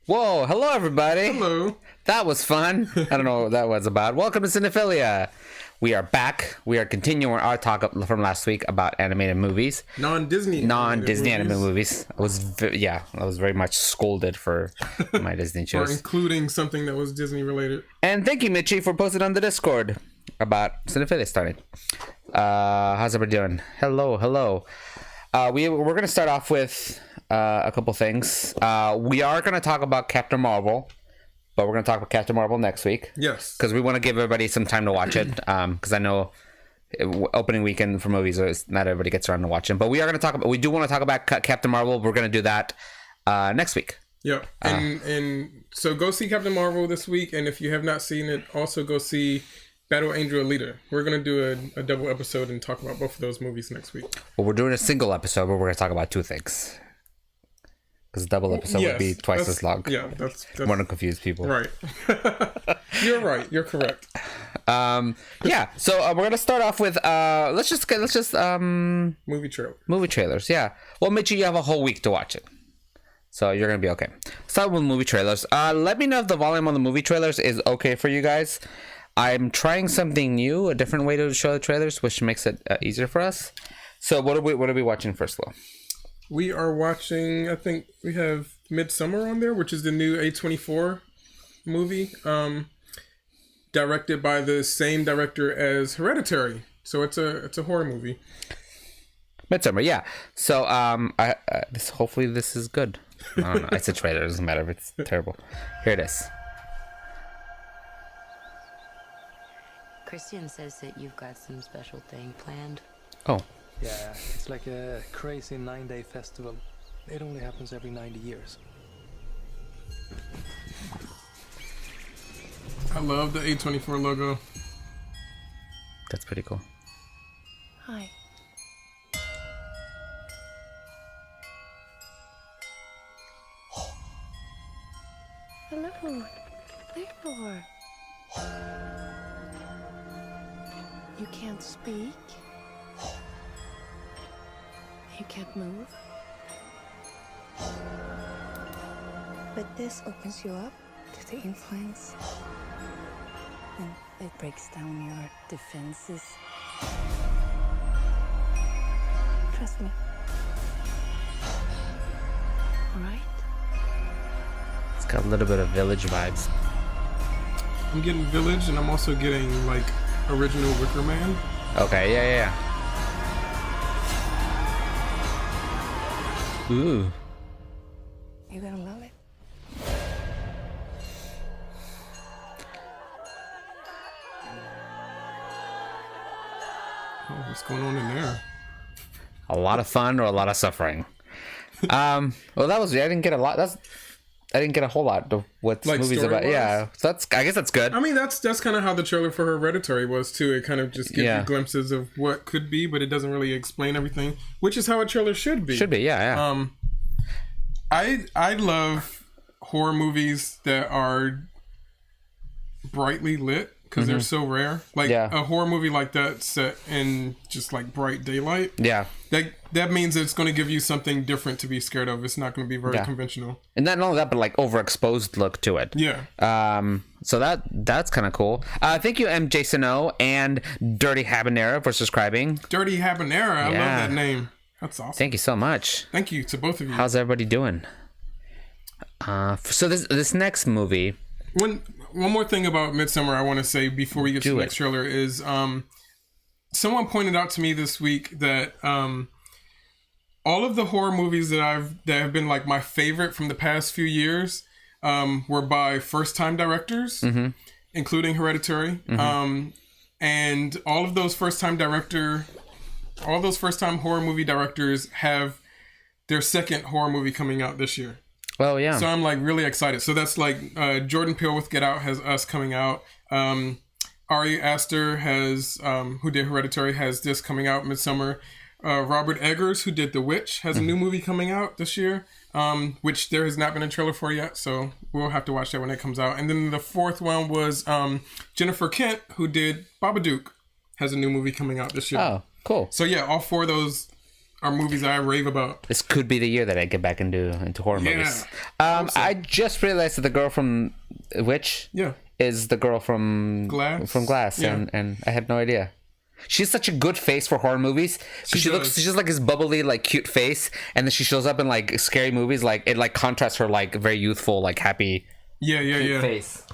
Whoa, hello everybody. Hello. That was fun. I don't know what that was about. Welcome to Cinephilia. We are back. We are continuing our talk from last week about animated movies. Non-Disney animated movies. I was very much scolded for my Disney shows. Or including something that was Disney related. And thank you, Mitchie, for posting on the Discord about Cinephilia starting. How's everybody doing? Hello. We're going to start off with a couple things. We are going to talk about Captain Marvel, but we're going to talk about Captain Marvel next week. Yes. Because we want to give everybody some time to watch it. Because I know opening weekend for movies, not everybody gets around to watching. But we do want to talk about Captain Marvel. We're going to do that next week. Yeah. And so go see Captain Marvel this week. And if you have not seen it, also go see Battle Angel Alita. We're going to do a double episode and talk about both of those movies next week. Well, we're doing a single episode where we're going to talk about two things. Because a double episode would be twice as long. Yeah, that's want to confuse people. Right. You're right. You're correct. Yeah. So we're going to start off with let's just movie trailer. Movie trailers. Yeah. Well, Mitchie, you have a whole week to watch it. So you're going to be okay. Start with movie trailers. Let me know if the volume on the movie trailers is okay for you guys. I'm trying something new, a different way to show the trailers, which makes it easier for us. So what are we watching first, Will? We are watching, I think we have MidSomewhere on there, which is the new A24 movie, directed by the same director as Hereditary. So it's a horror movie. MidSomewhere, yeah. So hopefully this is good. I don't know. It's a trailer. It doesn't matter if it's terrible. Here it is. Christian says that you've got some special thing planned. Oh. Yeah, it's like a crazy 9-day festival. It only happens every 90 years. I love the A24 logo. That's pretty cool. Hi. Hello. Theodore. You can't speak? You can't move? But this opens you up to the influence. And it breaks down your defenses. Trust me. All right. It's got a little bit of Village vibes. I'm getting Village, and I'm also getting like original Wicker Man. Okay, yeah. Ooh. You're gonna love it. Oh, what's going on in there? A lot of fun or a lot of suffering. Well, that was. I didn't get a lot. I didn't get a whole lot of what Like movie's about. Yeah, so I guess that's good. I mean, that's kind of how the trailer for Hereditary was too. It kind of just gives you glimpses of what could be, but it doesn't really explain everything, which is how a trailer should be. Should be, yeah. I love horror movies that are brightly lit because they're so rare. Like a horror movie like that set in just like bright daylight. Yeah. That means it's going to give you something different to be scared of. It's not going to be very conventional. And not only that, but like overexposed look to it. Yeah. So that's kind of cool. Thank you, M. Jason O. and Dirty Habanera for subscribing. Dirty Habanera. I love that name. That's awesome. Thank you so much. Thank you to both of you. How's everybody doing? So this next movie. One more thing about MidSomewhere I want to say before we get to the next trailer is someone pointed out to me this week that all of the horror movies that have been like my favorite from the past few years were by first-time directors, including Hereditary. And all those first-time horror movie directors have their second horror movie coming out this year. Well, yeah. So I'm like really excited. So that's like Jordan Peele with Get Out has Us coming out. Ari Aster has who did Hereditary has this coming out midsummer. Robert Eggers, who did The Witch, has a new movie coming out this year, which there has not been a trailer for yet, so we'll have to watch that when it comes out. And then the fourth one was Jennifer Kent, who did Babadook, has a new movie coming out this year. Oh, cool. So yeah, all four of those are movies I rave about. This could be the year that I get back into horror movies. I just realized that the girl from Witch is the girl from Glass, and I had no idea. She's such a good face for horror movies. She's just like this bubbly, like cute face, and then she shows up in like scary movies. Like it like contrasts her like very youthful, like happy face.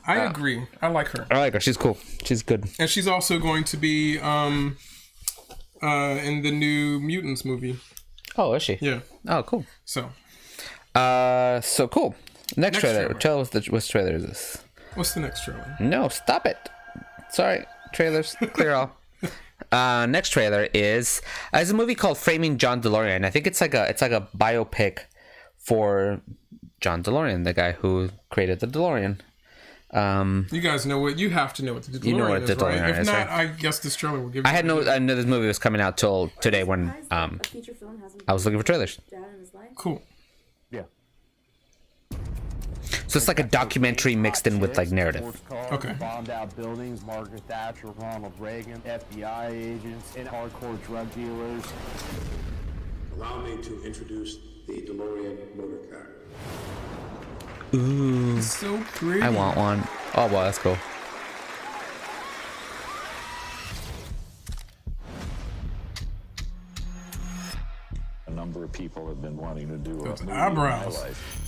I agree. I like her. I like her. She's cool. She's good. And she's also going to be in the new Mutants movie. Oh, is she? Yeah. Oh, cool. So cool. Next trailer. Tell us which trailer is this? What's the next trailer? No, stop it. Sorry, trailers. Clear all. Next trailer is a movie called Framing John DeLorean. I think it's like a biopic for John DeLorean, the guy who created the DeLorean. You guys know what you have to know what the DeLorean know what the DeLorean right? is, If not, right? I guess this trailer will give you. I know this movie was coming out till today when I was looking for trailers. Cool. Yeah. So it's like a documentary mixed in with like narrative. Okay. Bombed out buildings, Margaret Thatcher, Ronald Reagan, FBI agents, and hardcore drug dealers. Allow me to introduce the DeLorean motor car. Ooh, It's so pretty. I want one. Oh wow, that's cool. A number of people have been wanting to do Those a movie eyebrows. in my life.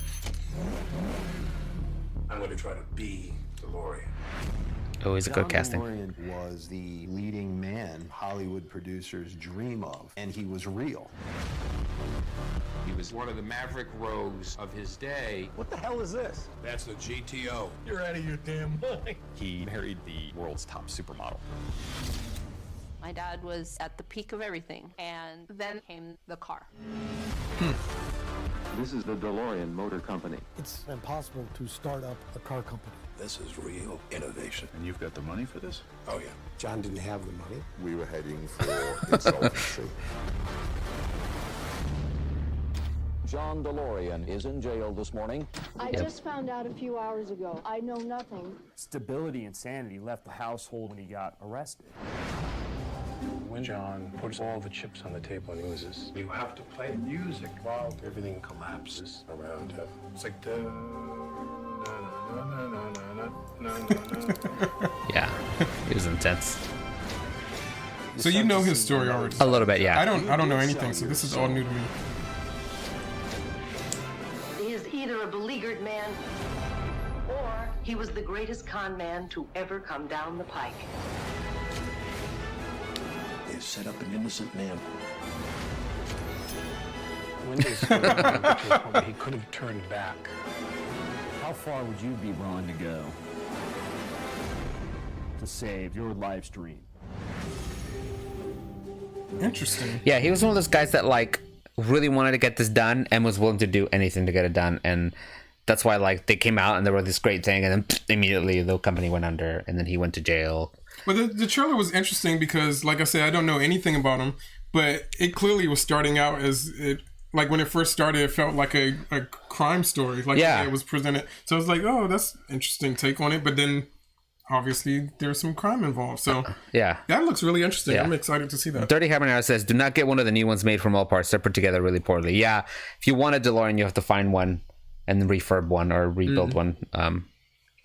I'm going to try to be DeLorean. Oh, he's a good casting. DeLorean was the leading man Hollywood producers dream of, and he was real. He was one of the maverick rogues of his day. What the hell is this? That's the GTO. You're out of your damn mind. He married the world's top supermodel. My dad was at the peak of everything, and then came the car. This is the DeLorean Motor Company. It's impossible to start up a car company. This is real innovation. And you've got the money for this? Oh, yeah. John didn't have the money. We were heading for insolvency. John DeLorean is in jail this morning. I just found out a few hours ago. I know nothing. Stability and sanity left the household when he got arrested. When John puts all the chips on the table and loses, you have to play music while everything collapses around him. It's like da, na, na, na, na, na, na, na, na. Yeah, it was intense. So you know his story already. A little bit, yeah. I don't know anything, so this is all new to me. He is either a beleaguered man, or he was the greatest con man to ever come down the pike. They set up an innocent man. When this got to a point where he could have turned back. How far would you be willing to go to save your life's dream? Interesting. Yeah, he was one of those guys that like really wanted to get this done and was willing to do anything to get it done, and that's why like they came out and they were this great thing, and then immediately the company went under, and then he went to jail. Well, the trailer was interesting because, like I said, I don't know anything about him, but it clearly was starting out as it. Like when it first started, it felt like a crime story, like the way it was presented. So I was like, oh, that's interesting take on it. But then obviously there's some crime involved. So yeah, that looks really interesting. Yeah. I'm excited to see that. Dirty Habanero says, do not get one of the new ones made from all parts. They're put together really poorly. Yeah, if you want a DeLorean, you have to find one and then refurb one or rebuild one.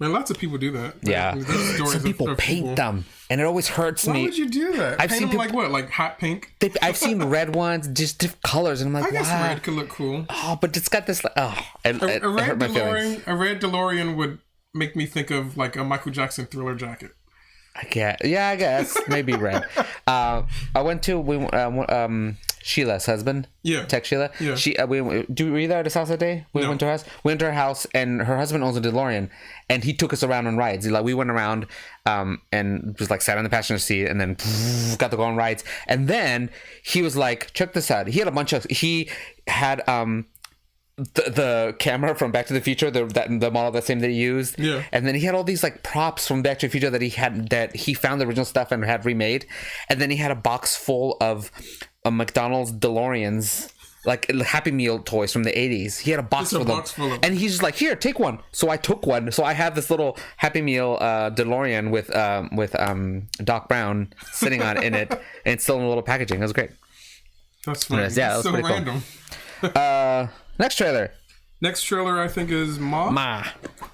Man, lots of people do that. Yeah, There's stories some people of paint them, and it always hurts Why me. Why would you do that? I've Paint seen them people, like what? Like hot pink? I've seen red ones, just different colors, and I'm like, I guess wow. red could look cool. Oh, but it's got this like, it A red hurt my feelings. DeLorean, a red DeLorean would make me think of like a Michael Jackson Thriller jacket. I guess maybe red. I went to Sheila's husband. Yeah, Tech Sheila. Yeah. Were you there at his house that day? We went to her house. We went to her house, and her husband owns a DeLorean, and he took us around on rides. Like we went around, and just like sat on the passenger seat, and then got to go on rides. And then he was like, "Check this out." He had a bunch of. He had the camera from Back to the Future, the model that he used, and then he had all these like props from Back to the Future that he found the original stuff and had remade, and then he had a box full of McDonald's DeLoreans, like Happy Meal toys from the 80s. He had a box full of them, and he's just like, here, take one. So I took one. So I have this little Happy Meal DeLorean with Doc Brown sitting on in it, and it's still in a little packaging. It was great. That's funny. Yeah, that was so pretty random. Cool. Next trailer. Next trailer, I think, is Ma.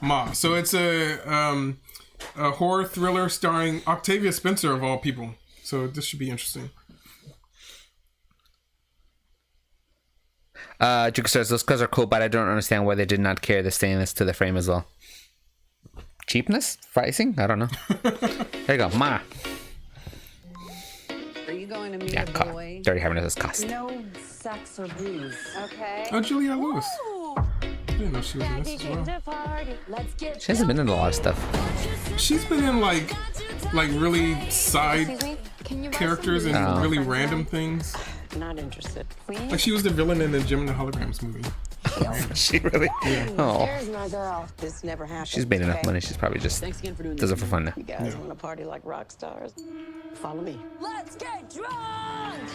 Ma. So it's a horror thriller starring Octavia Spencer of all people. So this should be interesting. Juke says those cars are cool, but I don't understand why they did not carry the stainless to the frame as well. Cheapness? Pricing? I don't know. There you go, Ma. Are you going to meet Yeah, a boy? Dirty Having this cost. No sex or booze, okay? Oh, Juliette Lewis. I didn't know she was in this as well. She hasn't been in a lot of stuff. She's been in like really side characters and really random things. Not interested. Like she was the villain in the Jim and the Holograms movie. She really? Yeah. Oh. There's my girl. This never happened. She's made enough money. She's probably just does it for fun now. You guys want to party like rock stars? Follow me. Let's get drunk!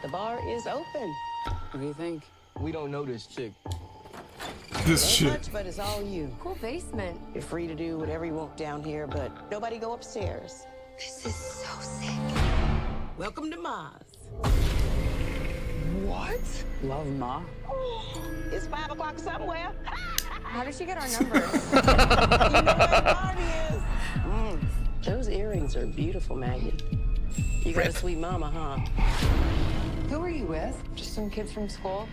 The bar is open. What do you think? We don't know this chick. This Not shit. much, but it's all you. Cool basement. You're free to do whatever you want down here, but nobody go upstairs. This is so sick. Welcome to Mars. What? Love Ma. It's 5 o'clock somewhere. How did she get our numbers? You know where the party is. Those earrings are beautiful, Maggie. You got a sweet mama, huh? Who are you with? Just some kids from school.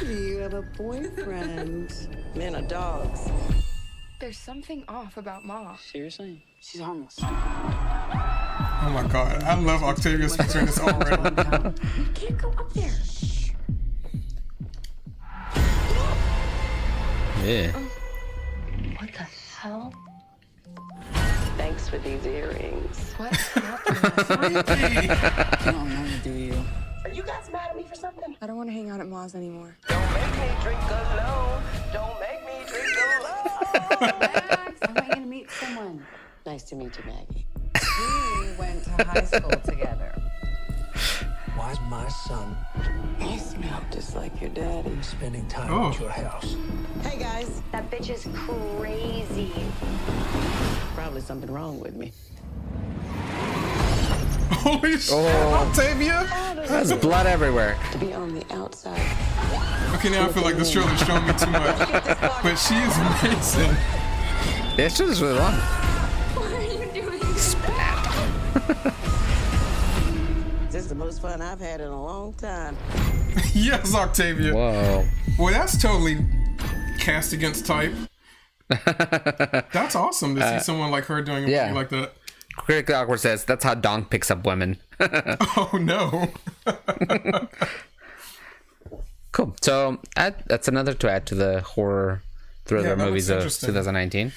You have a boyfriend. Men are dogs. There's something off about Ma. Seriously? She's harmless. Oh my god, I love Octavia Spencer in this already. You can't go up there. Yeah. What the hell? Thanks for these earrings. What happened? You don't know me, do you? Are you guys mad at me for something? I don't want to hang out at Ma's anymore. Don't make me drink alone. Don't make me drink alone. Max, I want you to meet someone. Nice to meet you, Maggie. We went to high school together. Why's my son You smell just like your daddy. spending time Oh. at your house? Hey, guys. That bitch is crazy. Probably something wrong with me. Holy shit, Octavia! There's blood everywhere. To be on the outside. Okay, now I feel like this trailer's showing me too much. But she is amazing. Yeah, this is really long. What are you doing? This is the most fun I've had in a long time. Yes, Octavia. Whoa. Boy, that's totally cast against type. That's awesome to see someone like her doing a movie like that. Critically Awkward says that's how Donk picks up women. Oh no. Cool. So that's another to add to the horror thriller movies of 2019.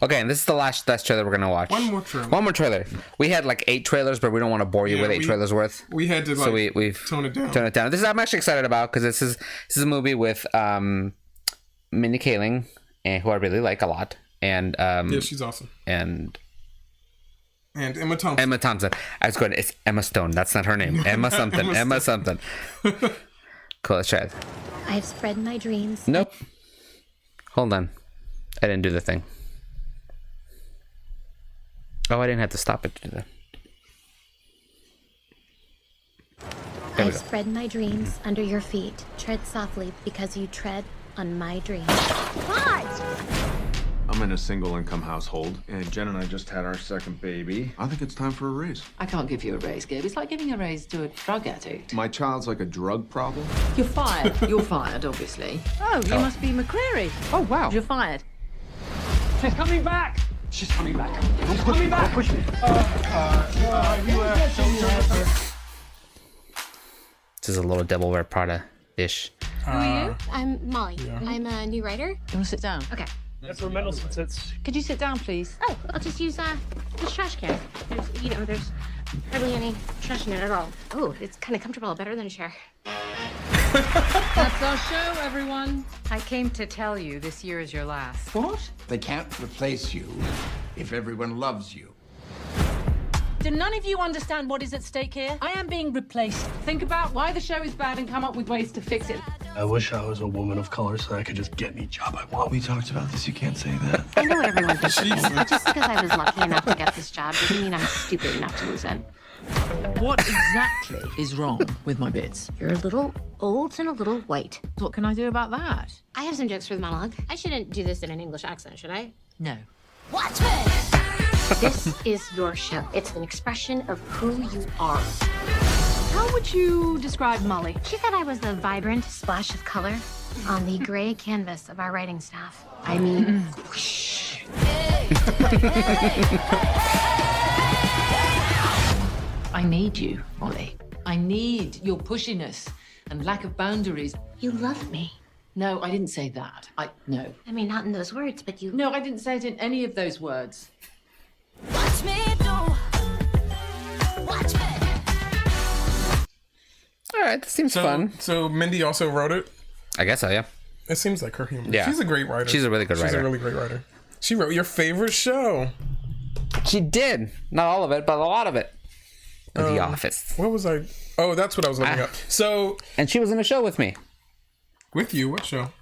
Okay, and this is the last trailer we're gonna watch. One more trailer. We had like 8 trailers, but we don't want to bore you with 8 trailers worth. We had to we've tone it down. Tone it down. This is I'm actually excited about because this is a movie with Mindy Kaling, and who I really like a lot, and yeah, she's awesome. And Emma Thompson. Emma Thompson. I was going. It's Emma Stone. That's not her name. Emma something. Emma something. Cool. Let's try it. I've spread my dreams. Nope. Hold on. I didn't do the thing. Oh, I didn't have to stop it to do that. I've spread my dreams under your feet. Tread softly because you tread on my dreams. What? I'm in a single-income household, and Jen and I just had our second baby. I think it's time for a raise. I can't give you a raise, Gabe. It's like giving a raise to a drug addict. My child's like a drug problem. You're fired. You're fired, obviously. Oh, you must be McCreary. Oh, wow. You're fired. She's coming back! She's coming back. She's coming back! Don't push me. This is a little Devil Wear Prada-ish. Who are you? I'm Molly. I'm a new writer. You want to sit down? Okay. That's where mental sits. Could you sit down, please? Oh, I'll just use this trash can. There's hardly any trash in it at all. Oh, it's kind of comfortable, better than a chair. That's our show, everyone. I came to tell you this year is your last. What? They can't replace you if everyone loves you. Do none of you understand what is at stake here? I am being replaced. Think about why the show is bad and come up with ways to fix it. I wish I was a woman of color so I could just get any job I want. We talked about this. You can't say that. I know what everyone thinks of me, but just because I was lucky enough to get this job doesn't mean I'm stupid enough to lose it. What exactly is wrong with my bits? You're a little old and a little white. What can I do about that? I have some jokes for the monologue. I shouldn't do this in an English accent, should I? No. Watch me! This is your show. It's an expression of who you are. How would you describe Molly? She thought I was the vibrant splash of color on the gray canvas of our writing staff. I mean, whoosh. I need you, Molly. I need your pushiness and lack of boundaries. You love me. No, I didn't say that. No. I mean, not in those words, but you... No, I didn't say it in any of those words. Watch me do. Watch me. All right, this seems fun. So Mindy also wrote it? I guess so, yeah. It seems like her humor. Yeah. She's a great writer. She's a really good writer. She's a really great writer. She wrote your favorite show. She did. Not all of it, but a lot of it. The Office. What was I? Oh, that's what I was looking up. So, and she was in a show with me. With you? What show?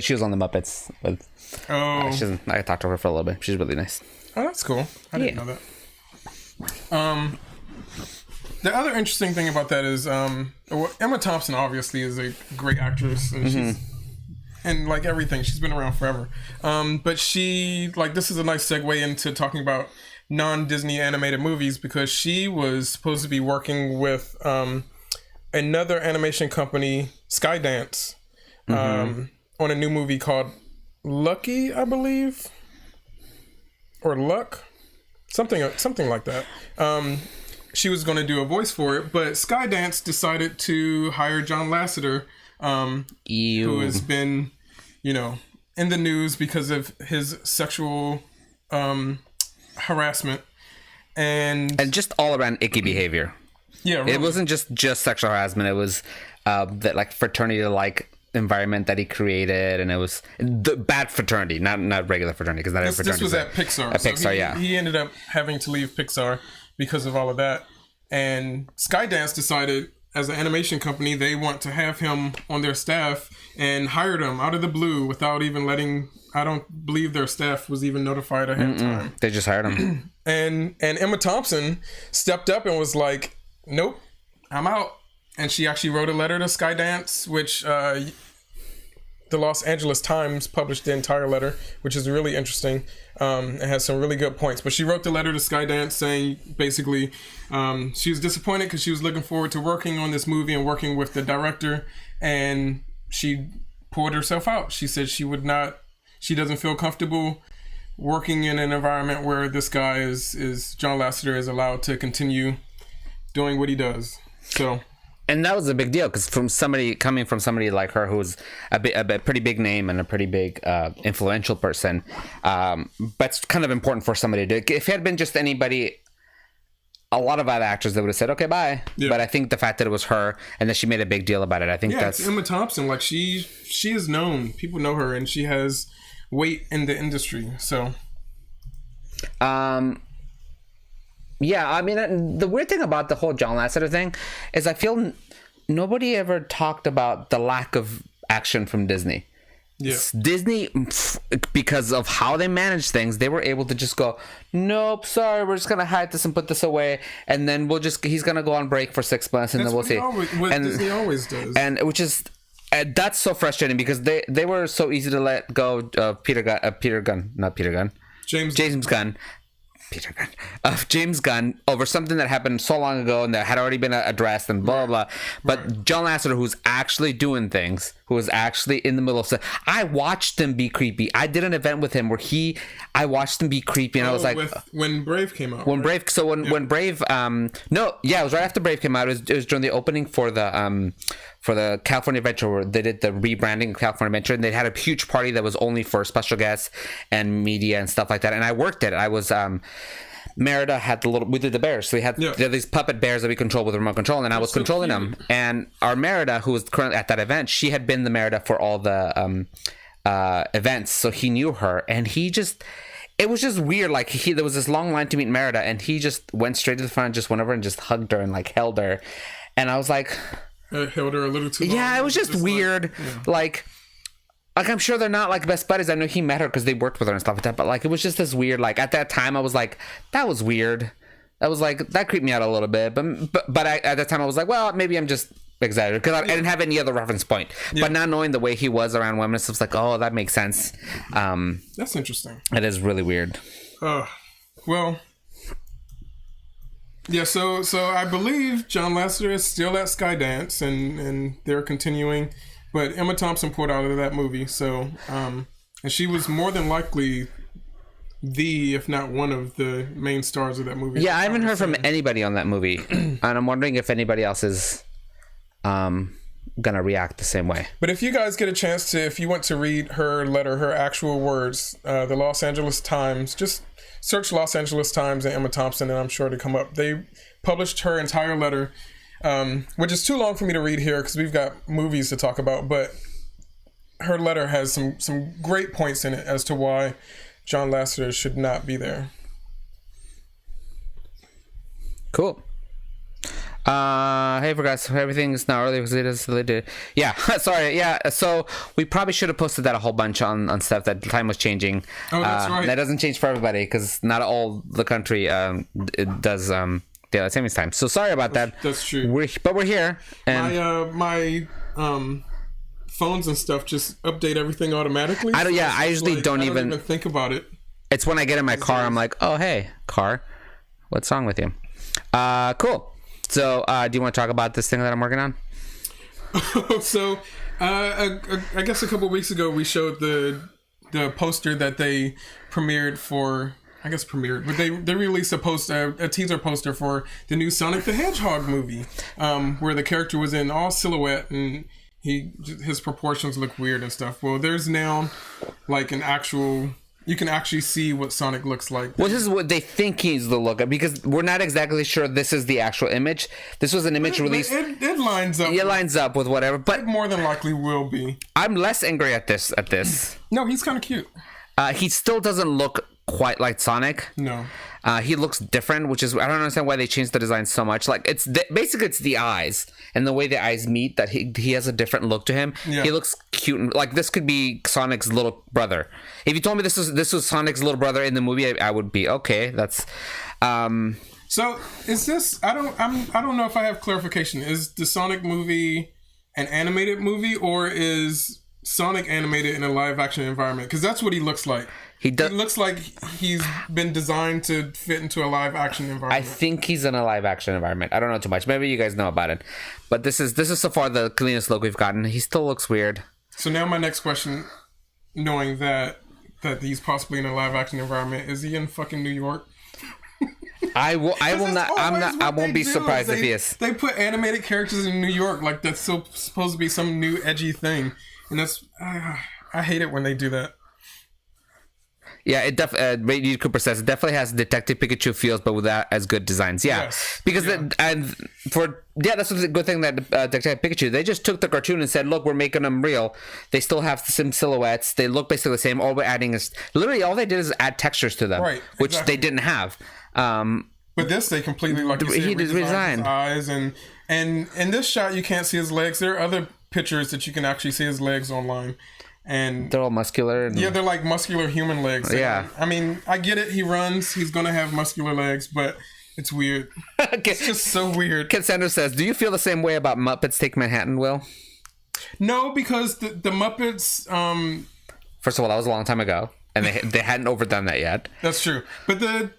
She was on the Muppets. I talked to her for a little bit. She's really nice. Oh, that's cool. I didn't know that. The other interesting thing about that is Emma Thompson obviously is a great actress, and she's and like everything, she's been around forever. But she this is a nice segue into talking about non-Disney animated movies, because she was supposed to be working with another animation company, Skydance, on a new movie called Lucky, I believe, or Luck, something like that. She was going to do a voice for it, but Skydance decided to hire John Lasseter, who has been, in the news because of his sexual harassment and just all around icky behavior. Yeah, really. It wasn't just sexual harassment. It was that fraternity environment that he created, and it was the bad fraternity, not regular fraternity, because not every fraternity. This was at Pixar. At Pixar, yeah. He ended up having to leave Pixar because of all of that, and Skydance decided, as an animation company, they want to have him on their staff, and hired him out of the blue without even letting. I don't believe their staff was even notified ahead of time. They just hired him. and Emma Thompson stepped up and was like, "Nope, I'm out." And she actually wrote a letter to Skydance, which the Los Angeles Times published the entire letter, which is really interesting. It has some really good points. But she wrote the letter to Skydance saying, basically, she was disappointed because she was looking forward to working on this movie and working with the director, and she pulled herself out. She said she doesn't feel comfortable working in an environment where this guy is John Lasseter is allowed to continue doing what he does. So, and that was a big deal, because coming from somebody like her, who's a pretty big name and a pretty big influential person, but it's kind of important for somebody to. If it had been just anybody, a lot of other actors, they would have said, "Okay, bye." Yeah. But I think the fact that it was her and that she made a big deal about it, I think that's it's Emma Thompson. She is known. People know her, and she has weight in the industry. So, yeah, I mean, the weird thing about the whole John Lasseter thing is I feel nobody ever talked about the lack of action from Disney. Yeah. Disney, because of how they manage things, they were able to just go, "Nope, sorry, we're just gonna hide this and put this away, and then he's gonna go on break for 6 months, and then we'll see." Disney always does, and which is. That's so frustrating, because they were so easy to let go of James Gunn over something that happened so long ago and that had already been addressed and blah blah blah. But John Lasseter, who's actually doing things, who was actually in the middle of stuff, I watched him be creepy. I did an event with him where I watched him be creepy, and I was like, when Brave came out. When Brave, when Brave, it was right after Brave came out. It was during the opening for the California Adventure, where they did the rebranding of California Adventure, and they had a huge party that was only for special guests and media and stuff like that. And I worked it. I was Merida had we did the bears, so we had these puppet bears that we controlled with a remote control, and I was controlling them. And our Merida, who was currently at that event, she had been the Merida for all the events, so he knew her, and it was just weird. There was this long line to meet Merida, and he just went straight to the front, just went over and just hugged her and held her, and I was like, held her a little too long. Yeah, it was just weird. Like I'm sure they're not like best buddies. I know he met her because they worked with her and stuff like that. But like it was just this weird. Like at that time, I was like, that was weird. I was like, that creeped me out a little bit. But at that time, I was like, well, maybe I'm just exaggerated because I didn't have any other reference point. But now knowing the way he was around women, it's like, oh, that makes sense. That's interesting. It is really weird. Well, yeah. So I believe John Lasseter is still at Skydance, and they're continuing. But Emma Thompson pulled out of that movie, so and she was more than likely if not one of the main stars of that movie. Yeah, I haven't heard from anybody on that movie, and I'm wondering if anybody else is gonna react the same way. But if you guys get a chance to, if you want to read her letter, her actual words, the Los Angeles Times, just search Los Angeles Times and Emma Thompson, and I'm sure to come up. They published her entire letter. Which is too long for me to read here because we've got movies to talk about, but her letter has some great points in it as to why John Lasseter should not be there. Cool. Hey, for guys, everything's now early because it is deleted. Yeah, sorry. Yeah, so we probably should have posted that a whole bunch on stuff that time was changing. Oh, that's right. That doesn't change for everybody because not all the country it does daylight savings time. So sorry about that. That's true. We're here. And my phones and stuff just update everything automatically. I usually don't even think about it. It's when I get in my car, I'm like, oh hey, car, what's wrong with you? Cool. So do you want to talk about this thing that I'm working on? So I guess a couple weeks ago we showed the poster that they premiered for. But they released a teaser poster for the new Sonic the Hedgehog movie, where the character was in all silhouette and his proportions look weird and stuff. Well, there's now like you can actually see what Sonic looks like. Well, this is what they think he's the look of, because we're not exactly sure this is the actual image. This was an image released. It lines up. It lines up with whatever, but it more than likely will be. I'm less angry at this. No, he's kind of cute. He still doesn't look quite like Sonic. No. He looks different, which is, I don't understand why they changed the design so much. Like basically it's the eyes and the way the eyes meet that he has a different look to him. Yeah. He looks cute, and like this could be Sonic's little brother. If you told me this was Sonic's little brother in the movie, I would be okay. That's So is this? I don't know if I have clarification. Is the Sonic movie an animated movie, or is Sonic animated in a live action environment? Because that's what he looks like. He looks like he's been designed to fit into a live action environment. I think he's in a live action environment. I don't know too much. Maybe you guys know about it. But this is so far the cleanest look we've gotten. He still looks weird. So now my next question, knowing that he's possibly in a live action environment, is he in fucking New York? I won't be surprised if he is. They put animated characters in New York, like that's supposed to be some new edgy thing. And that's I hate it when they do that. Yeah, it definitely. Cooper says it definitely has Detective Pikachu feels, but without as good designs. Yeah, yes. Because that's the good thing that Detective Pikachu. They just took the cartoon and said, "Look, we're making them real. They still have some silhouettes. They look basically the same. All we're adding is literally all they did is add textures to them, right? Which they didn't have. But this they completely he redesigned his eyes and in this shot you can't see his legs. There are other pictures that you can actually see his legs online. And they're all muscular. Yeah, they're like muscular human legs. Yeah. I mean, I get it. He runs. He's going to have muscular legs, but it's weird. It's just so weird. Kid Sanders says, do you feel the same way about Muppets Take Manhattan, Will? No, because the Muppets... First of all, that was a long time ago. And they hadn't overdone that yet. That's true. But the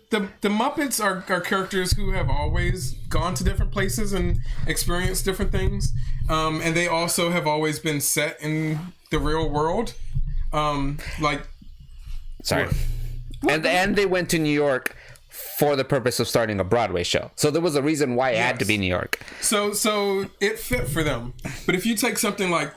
Muppets are characters who have always gone to different places and experienced different things. And they also have always been set in the real world. Sorry. And they went to New York for the purpose of starting a Broadway show. So there was a reason why it had to be New York. So it fit for them. But if you take something like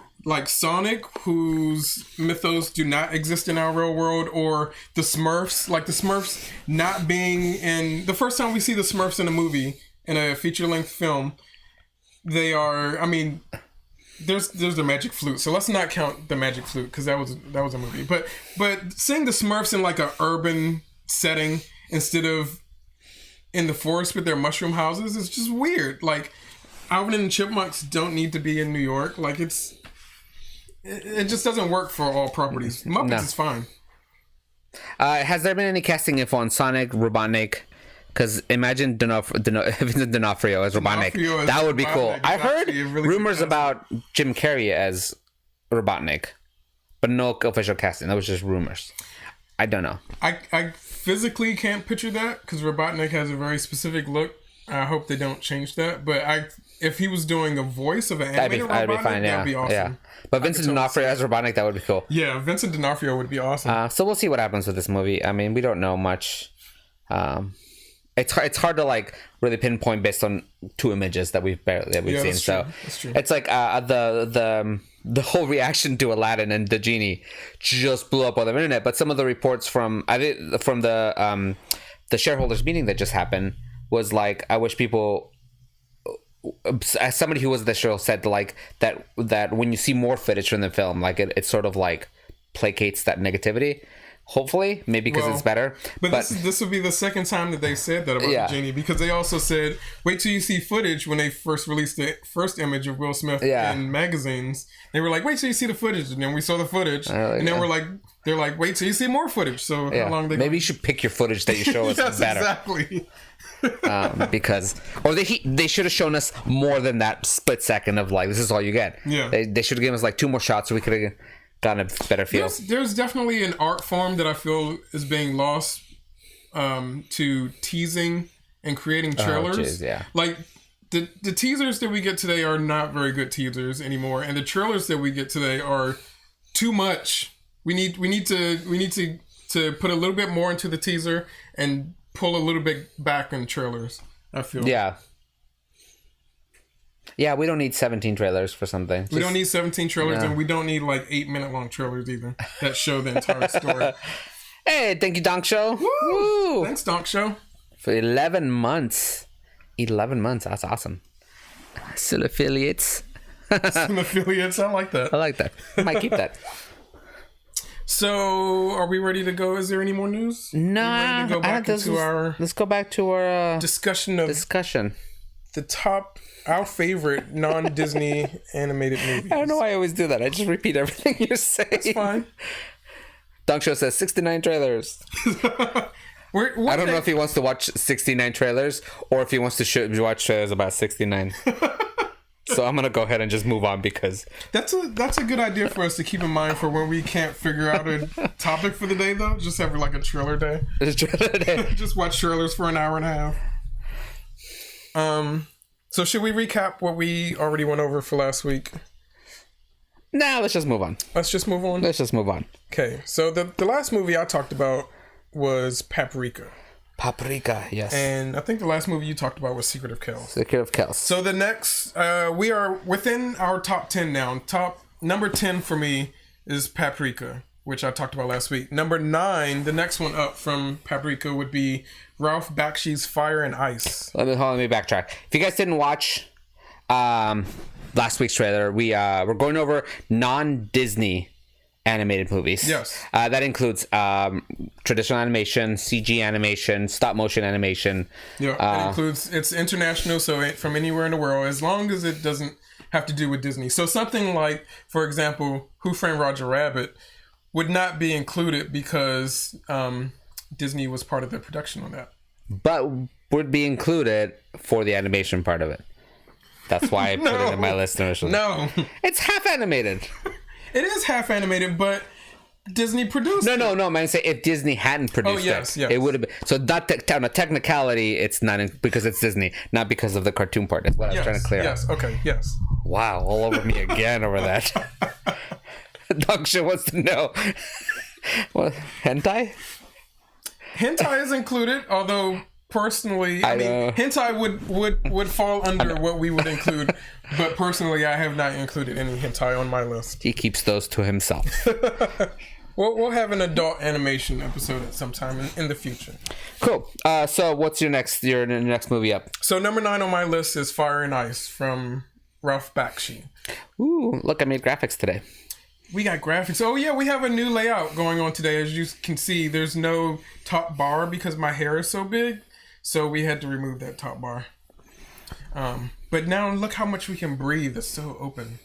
Sonic, whose mythos do not exist in our real world, or the Smurfs, like the Smurfs not being in... The first time we see the Smurfs in a movie, in a feature-length film, they are... I mean, there's the Magic Flute, so let's not count the Magic Flute, because that was a movie. But seeing the Smurfs in like an urban setting instead of in the forest with their mushroom houses is just weird. Like... Alvin and the Chipmunks don't need to be in New York. Like it just doesn't work for all properties. Muppets is fine. Has there been any casting info on Sonic, Robotnik? Because imagine Vincent D'Onofrio as Robotnik. That would be cool. I heard really rumors about Jim Carrey as Robotnik, but no official casting. That was just rumors. I don't know. I physically can't picture that because Robotnik has a very specific look. I hope they don't change that. But if he was doing a voice of an animated Robotnik, that'd be fine. That'd be awesome. Yeah. But Vincent D'Onofrio as Robotnik, that would be cool. Yeah, Vincent D'Onofrio would be awesome. So we'll see what happens with this movie. I mean, we don't know much. It's hard to like really pinpoint based on two images that we've seen. So it's like the whole reaction to Aladdin and the genie just blew up on the internet. But some of the reports from the shareholders meeting that just happened was like, I wish people, as somebody who was at the show said, like that when you see more footage from the film, like it sort of like placates that negativity. Hopefully, maybe because it's better. But this would be the second time that they said that about the genie, because they also said, wait till you see footage when they first released the first image of Will Smith in magazines. They were like, wait till you see the footage, and then we saw the footage, and then they're like, wait till you see more footage. So how long they maybe you should pick your footage that you show us yes, better. Exactly. Because they should have shown us more than that split second of like, this is all you get. Yeah. They should have given us like 2 more shots so we could have gotten a better feel. There's definitely an art form that I feel is being lost to teasing and creating trailers. Oh, geez, yeah. Like the teasers that we get today are not very good teasers anymore, and the trailers that we get today are too much. We need to put a little bit more into the teaser and pull a little bit back in trailers, I feel. Yeah, we don't need 17 trailers for something. We don't need 17 trailers, and we don't need like 8-minute long trailers either that show the entire story. Hey, thank you, Donk Show. Woo! Thanks, Donk Show. For 11 months. 11 months, that's awesome. Still affiliates. Some affiliates, I like that. I like that. I might keep that. So, are we ready to go? Is there any more news? Nah. Let's go back to our discussion. Our favorite non-Disney animated movies. I don't know why I always do that. I just repeat everything you say. That's fine. Donk Show says 69 trailers. I don't know if he wants to watch 69 trailers or if he wants to watch trailers about 69. So I'm gonna go ahead and just move on because that's a good idea for us to keep in mind for when we can't figure out a topic for the day. Though, just have like a trailer day. Just watch trailers for an hour and a half. So should we recap what we already went over for last week? Nah, let's just move on. Let's just move on. Okay, so the last movie I talked about was Paprika. Paprika, yes. And I think the last movie you talked about was Secret of Kells. Secret of Kells. So the next, we are within our top 10 now. Number 10 for me is Paprika, which I talked about last week. Number 9, the next one up from Paprika would be Ralph Bakshi's Fire and Ice. Let me backtrack. If you guys didn't watch last week's trailer, we're going over non-Disney animated movies. Yes. That includes traditional animation, CG animation, stop motion animation. Yeah, it includes, it's international, so from anywhere in the world, as long as it doesn't have to do with Disney. So something like, for example, Who Framed Roger Rabbit would not be included because Disney was part of the production on that. But would be included for the animation part of it. That's why I put it in my list initially. No. It's half animated. It is half animated, but Disney produced it. No, man. Say if Disney hadn't produced yes. it would have been. So that on a technicality, it's not because it's Disney, not because of the cartoon part. That's what I was trying to clear up. Yes. Okay. Yes. Wow, all over me again over that. Donk Show wants to know. What, hentai? Hentai is included, although personally, I mean, hentai would fall under what we would include, but personally, I have not included any hentai on my list. He keeps those to himself. We'll have an adult animation episode at some time in the future. Cool. So what's your next movie up? So number 9 on my list is Fire and Ice from Ralph Bakshi. Ooh, look, I made graphics today. We got graphics. Oh yeah, we have a new layout going on today. As you can see, there's no top bar because my hair is so big. So we had to remove that top bar. But now look how much we can breathe. It's so open.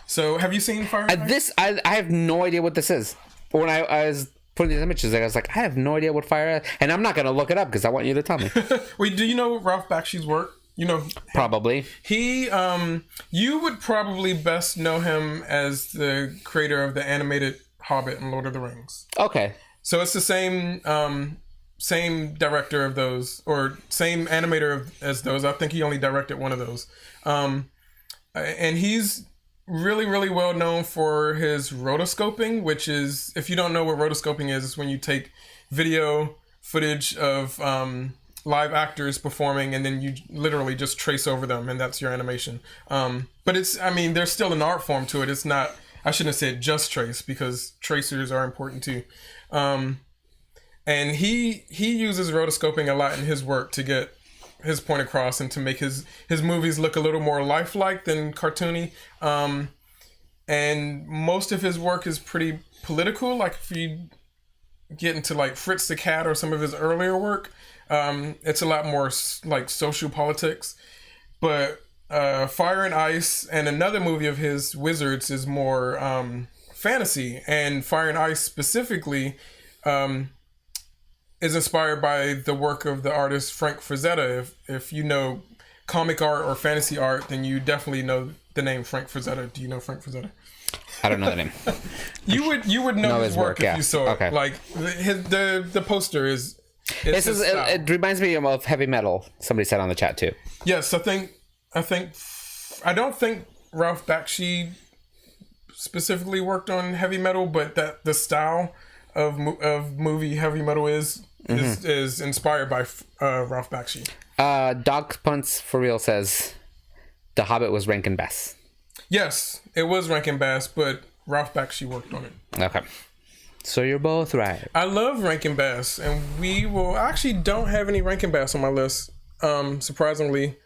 So have you seen Fire and Ice? I have no idea what this is. When I was putting these images, I was like, I have no idea what Fire is. And I'm not going to look it up because I want you to tell me. Wait, do you know Ralph Bakshi's work? You know, probably. He, you would probably best know him as the creator of the animated Hobbit and Lord of the Rings. Okay. So it's the same director of those, or same animator as those. I think he only directed one of those. And he's really, really well known for his rotoscoping, which is, if you don't know what rotoscoping is, it's when you take video footage of live actors performing and then you literally just trace over them and that's your animation. But it's, I mean, there's still an art form to it. It's not, I shouldn't have said just trace because tracers are important too. And he uses rotoscoping a lot in his work to get his point across and to make his movies look a little more lifelike than cartoony. And most of his work is pretty political. Like if you get into like Fritz the Cat or some of his earlier work, it's a lot more like social politics. But Fire and Ice and another movie of his, Wizards, is more fantasy. And Fire and Ice specifically is inspired by the work of the artist Frank Frazetta. If you know comic art or fantasy art, then you definitely know the name Frank Frazetta. Do you know Frank Frazetta? I don't know the name. You would know his work if you saw it. Like the poster is. It reminds me of heavy metal. Somebody said on the chat too. Yes, I don't think Ralph Bakshi specifically worked on heavy metal, but that the style of movie heavy metal is inspired by Ralph Bakshi. Dog Punts for real says The Hobbit was Rankin Bass. Yes, it was Rankin Bass, but Ralph Bakshi worked on it. Okay. So you're both right. I love Rankin Bass, and I actually don't have any Rankin Bass on my list, surprisingly.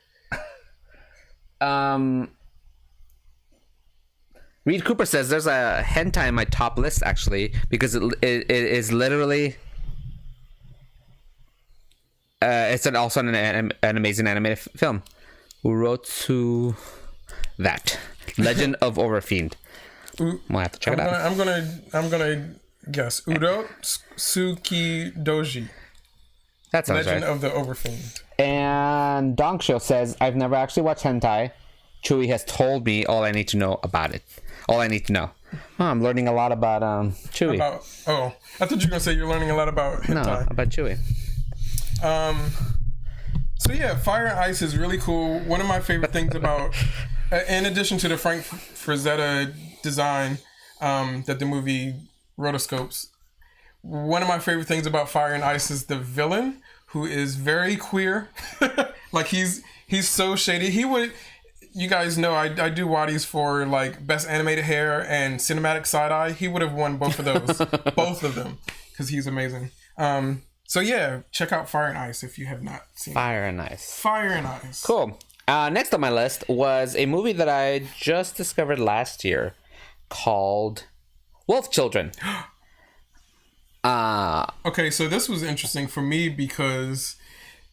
Reed Cooper says there's a hentai in my top list, actually, because it is literally... it's also an amazing animated film. Who wrote to that? Legend of Overfiend. We'll have to check it out. I'm gonna guess. Uro Tsuki Doji. That sounds Legend right. of the Overfiend. And Dongsho says, I've never actually watched hentai. Chewy has told me all I need to know about it. All I need to know. Oh, I'm learning a lot about Chewy. I thought you were gonna say you're learning a lot about hentai. No, about Chewy. So yeah, Fire and Ice is really cool. One of my favorite things about, in addition to the Frank Frazetta design that the movie rotoscopes, one of my favorite things about Fire and Ice is the villain, who is very queer. Like he's so shady. You guys know I do Waddies for like best animated hair and cinematic side eye. He would have won both of those, both of them, because he's amazing. So yeah, check out Fire and Ice if you have not seen Fire and Ice. Fire and Ice. Cool. Next on my list was a movie that I just discovered last year called Wolf Children. Okay, so this was interesting for me because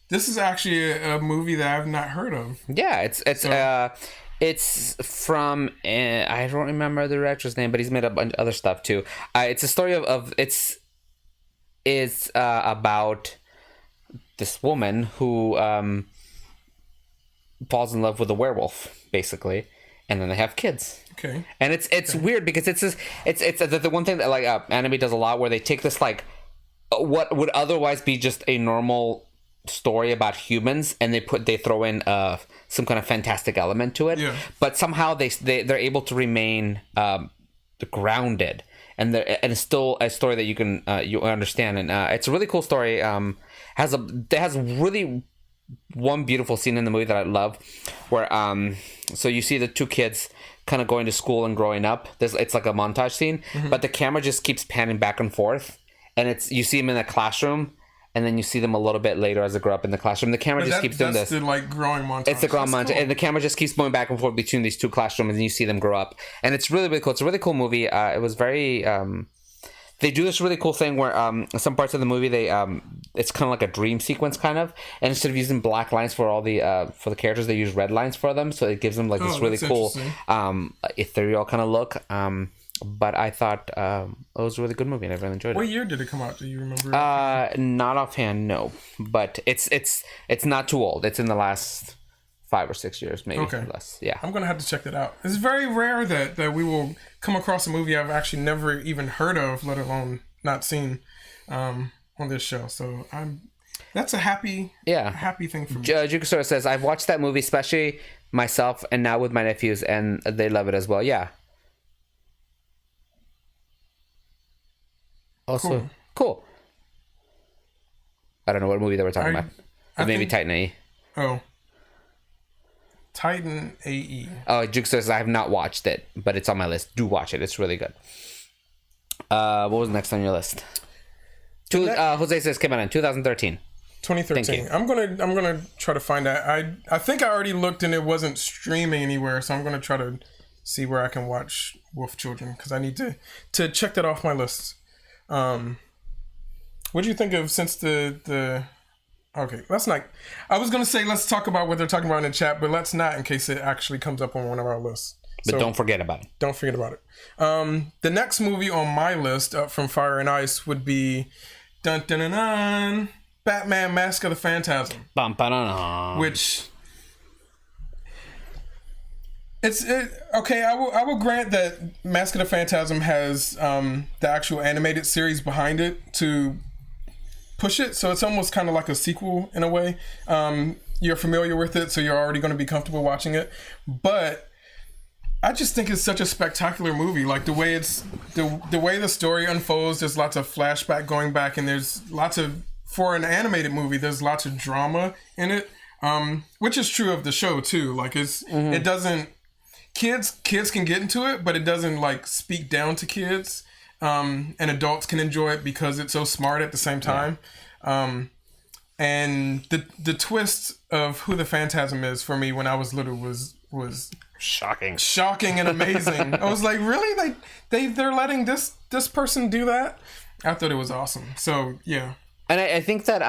this is actually a movie that I've not heard of. Yeah, it's from I don't remember the director's name, but he's made a bunch of other stuff too. It's a story of it's about this woman who falls in love with a werewolf, basically, and then they have kids. Okay. And it's weird because it's the one thing that like anime does a lot, where they take this like what would otherwise be just a normal story about humans and they throw in some kind of fantastic element to it. Yeah. But somehow they're able to remain grounded. And it's still a story that you can you understand, and it's a really cool story. Has really one beautiful scene in the movie that I love, where so you see the two kids kind of going to school and growing up. It's like a montage scene, but the camera just keeps panning back and forth, and you see them in the classroom, and then you see them a little bit later as they grow up in the classroom. The camera just keeps doing this. That's the like growing montage. It's the growing montage, cool. And the camera just keeps going back and forth between these two classrooms, and you see them grow up. And it's really, really cool. It's a really cool movie. It was very, They do this really cool thing where some parts of the movie it's kind of like a dream sequence kind of, and instead of using black lines for all the characters, they use red lines for them, so it gives them like this really cool ethereal kind of look. But I thought it was a really good movie and I really enjoyed it. What year did it come out? Do you remember? Not offhand, no. But it's not too old. It's in the last 5 or 6 years, maybe less. Yeah, I'm gonna have to check that out. It's very rare that we will come across a movie I've actually never even heard of, let alone not seen, on this show. So that's a happy thing for me. Juku sort of says, I've watched that movie, especially myself, and now with my nephews, and they love it as well. Yeah. Also, cool. I don't know what movie they were talking about. Maybe Titan AE. Oh. Titan AE. Oh, Juke says I have not watched it, but it's on my list. Do watch it. It's really good. What was next on your list? Jose says came out in 2013. 2013. I'm gonna try to find that. I think I already looked and it wasn't streaming anywhere, so I'm gonna try to see where I can watch Wolf Children because I need to check that off my list. What do you think of since the okay, let's not. I was gonna say let's talk about what they're talking about in the chat, but let's not in case it actually comes up on one of our lists. But don't forget about it. Don't forget about it. The next movie on my list up from Fire and Ice would be dun dun dun dun Batman: Mask of the Phantasm. Bum, ba-dun-dun. Which okay. I will grant that Mask of the Phantasm has the actual animated series behind it to push it, so it's almost kind of like a sequel in a way. You're familiar with it, so you're already going to be comfortable watching it. But I just think it's such a spectacular movie. Like the way the way the story unfolds. There's lots of flashback going back, and there's lots of for an animated movie. There's lots of drama in it, which is true of the show too. Like it doesn't. Kids can get into it, but it doesn't like speak down to kids. And adults can enjoy it because it's so smart at the same time. And the twist of who the Phantasm is for me when I was little was shocking and amazing. I was like, really? They're letting this person do that? I thought it was awesome. So yeah. And I think that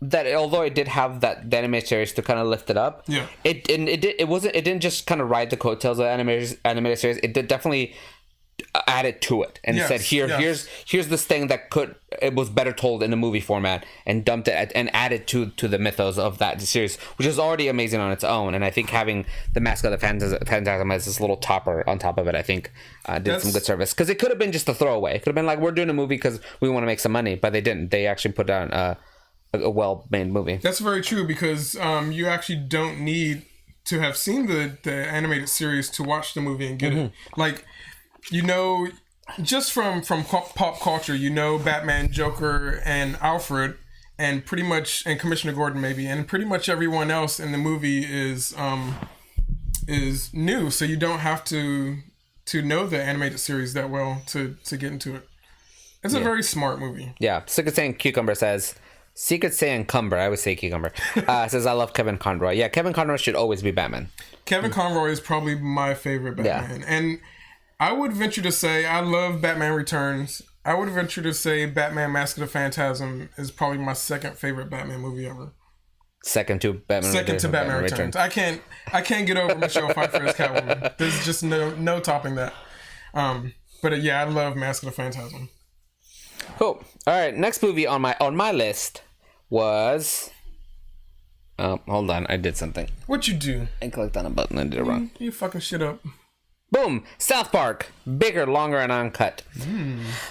that although it did have the animated series to kind of lift it up, it didn't just kind of ride the coattails of the animated series. It did definitely added to it and said here's this thing that it was better told in a movie format, and dumped it and added to the mythos of that series, which is already amazing on its own. And I think having the Mask of the Phantasm as this little topper on top of it, I think did some good service, because it could have been just a throwaway. It could have been like, we're doing a movie because we want to make some money, but they didn't. They actually put down a well-made movie. That's very true, because you actually don't need to have seen the animated series to watch the movie and get it. Like, you know, just from pop culture, you know, Batman, Joker, and Alfred, and pretty much, and Commissioner Gordon maybe, and pretty much everyone else in the movie is new, so you don't have to know the animated series that well to get into it. It's a very smart movie. Yeah, Secret Saiyan Cucumber says, Secret Saiyan Cumber, I would say Cucumber, says, I love Kevin Conroy. Yeah, Kevin Conroy should always be Batman. Kevin Conroy is probably my favorite Batman. Yeah. And I would venture to say, I love Batman Returns. I would venture to say Batman Mask of the Phantasm is probably my second favorite Batman movie ever. Second to Batman Returns. I can't get over Michelle Pfeiffer as Catwoman. There's just no topping that. But yeah, I love Mask of the Phantasm. Cool. All right, next movie on my list was. Hold on, I did something. What'd you do? I clicked on a button and did it wrong. You fucking shit up. Boom! South Park. Bigger, longer, and uncut.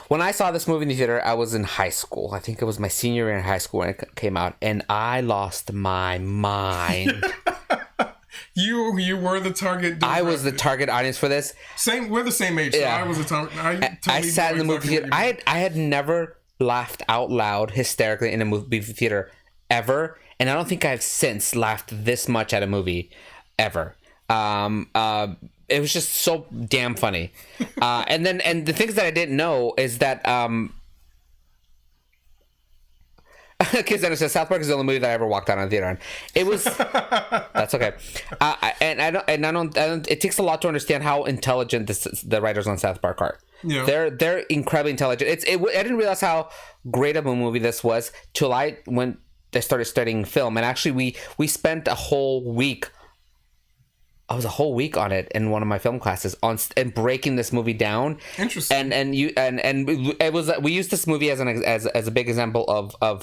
When I saw this movie in the theater, I was in high school. I think it was my senior year in high school when it came out, and I lost my mind. You were the target. I was the target audience for this. We're the same age. So yeah. I was the target. I sat in the movie theater. I had never laughed out loud hysterically in a movie theater ever, and I don't think I've since laughed this much at a movie ever. It was just so damn funny. And the things that I didn't know is that Kids says South Park is the only movie that I ever walked out on theater on. It was that's okay. And I don't. It takes a lot to understand how intelligent the writers on South Park are. Yeah. They're incredibly intelligent. I didn't realize how great of a movie this was till I started studying film, and actually we spent a whole week. I was a whole week on it in one of my film classes and breaking this movie down. Interesting. And it was, we used this movie as a big example of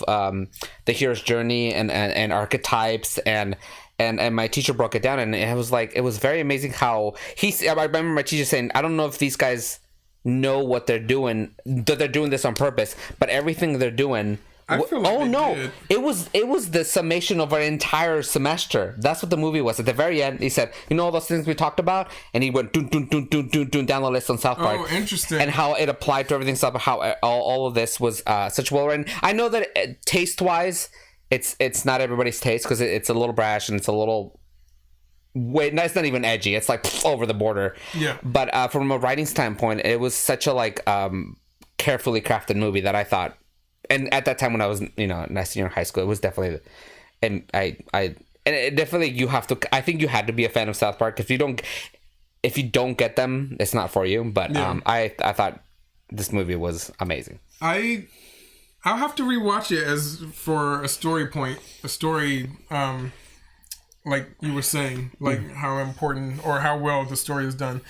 the hero's journey and archetypes and my teacher broke it down, and it was very amazing how I remember my teacher saying, I don't know if these guys know what they're doing, that they're doing this on purpose, but everything they're doing. I feel like did. It was the summation of our entire semester. That's what the movie was. At the very end, he said, "You know all those things we talked about," and he went dun, dun, dun, dun, dun, dun, down the list on South Park. Oh, interesting. And how it applied to everything. Stuff. How all of this was such well written. I know that taste wise, it's not everybody's taste because it's a little brash and it's a little. Wait, no, it's not even edgy. It's like over the border. Yeah. But from a writing standpoint, it was such a carefully crafted movie that I thought. And at that time when I was, in a senior high school, it was definitely, and it definitely you have to. I think you had to be a fan of South Park. If you don't get them, it's not for you. But yeah. I thought this movie was amazing. I'll have to rewatch it as for a story point, like you were saying, like how important or how well the story is done.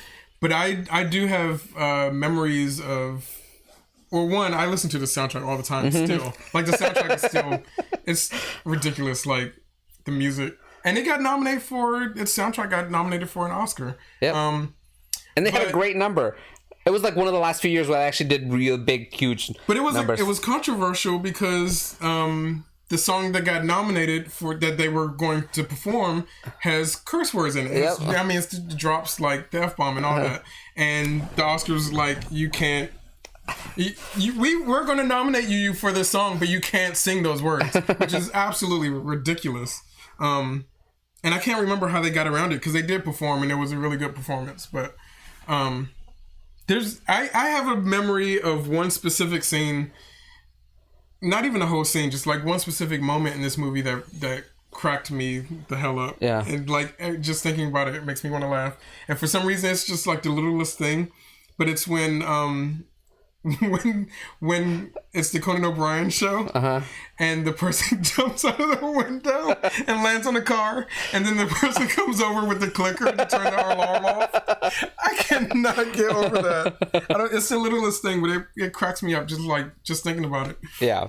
But I do have memories of. Well, one, I listen to the soundtrack all the time still. Like, the soundtrack is still... It's ridiculous, like, the music. And its soundtrack got nominated for an Oscar. Yep. And they had a great number. It was, like, one of the last few years where I actually did real big, huge numbers. It was controversial because the song that got nominated for that they were going to performe has curse words in it. Yep. It's drops, like, the F-bomb and all that. And the Oscars, like, you can't... we're going to nominate you for this song, but you can't sing those words, which is absolutely ridiculous. And I can't remember how they got around it because they did perform and it was a really good performance. But I have a memory of one specific scene, not even a whole scene, just like one specific moment in this movie that cracked me the hell up. Yeah. And like just thinking about it, it makes me want to laugh. And for some reason, it's just like the littlest thing, but it's when it's the Conan O'Brien show, and the person jumps out of the window and lands on the car, and then the person comes over with the clicker to turn the alarm off. I cannot get over that. It's the littlest thing, but it cracks me up just thinking about it. Yeah.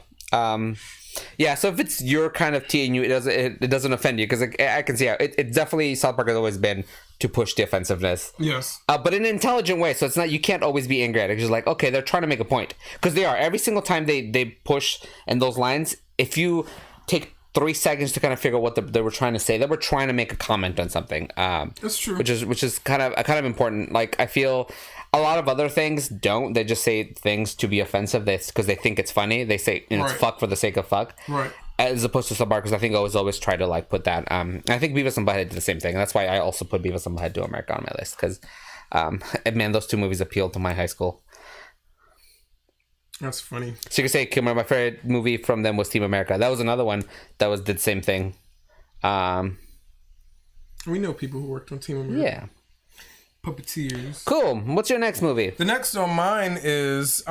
Yeah, so if it's your kind of tea and it doesn't offend you, because I can see how it definitely, South Park has always been to push the offensiveness. Yes. But in an intelligent way, so it's not, you can't always be angry at it. It's just like, okay, they're trying to make a point. Because they are. Every single time they push in those lines, if you take 3 seconds to kind of figure out what they were trying to say, they were trying to make a comment on something. That's true. Which is kind of important. Like, I feel a lot of other things don't. They just say things to be offensive because they think it's funny. They say it's fuck for the sake of fuck. Right. As opposed to South Park, because I think I always try to like put that. I think Beavis and Butthead did the same thing. And that's why I also put Beavis and Butthead to America on my list. Because, man, those two movies appealed to my high school. That's funny. So you could say, my favorite movie from them was Team America. That was another one that did the same thing. We know people who worked on Team America. Yeah. Puppeteers. Cool. What's your next movie? The next on mine is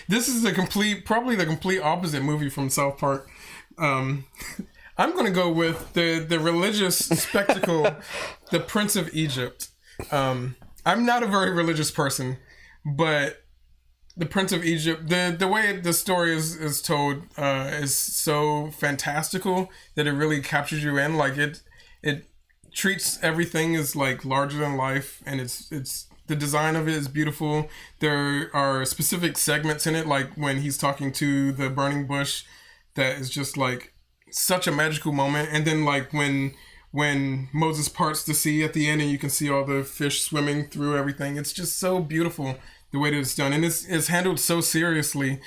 this is probably the complete opposite movie from South Park. I'm going to go with the religious spectacle, The Prince of Egypt. I'm not a very religious person, but The Prince of Egypt, the way the story is told is so fantastical that it really captures you in. Like it treats everything as like larger than life, and it's the design of it is beautiful. There are specific segments in it, like when he's talking to the burning bush, that is just like such a magical moment. And then like when Moses parts the sea at the end and you can see all the fish swimming through everything, it's just so beautiful the way that it's done, and it's handled so seriously.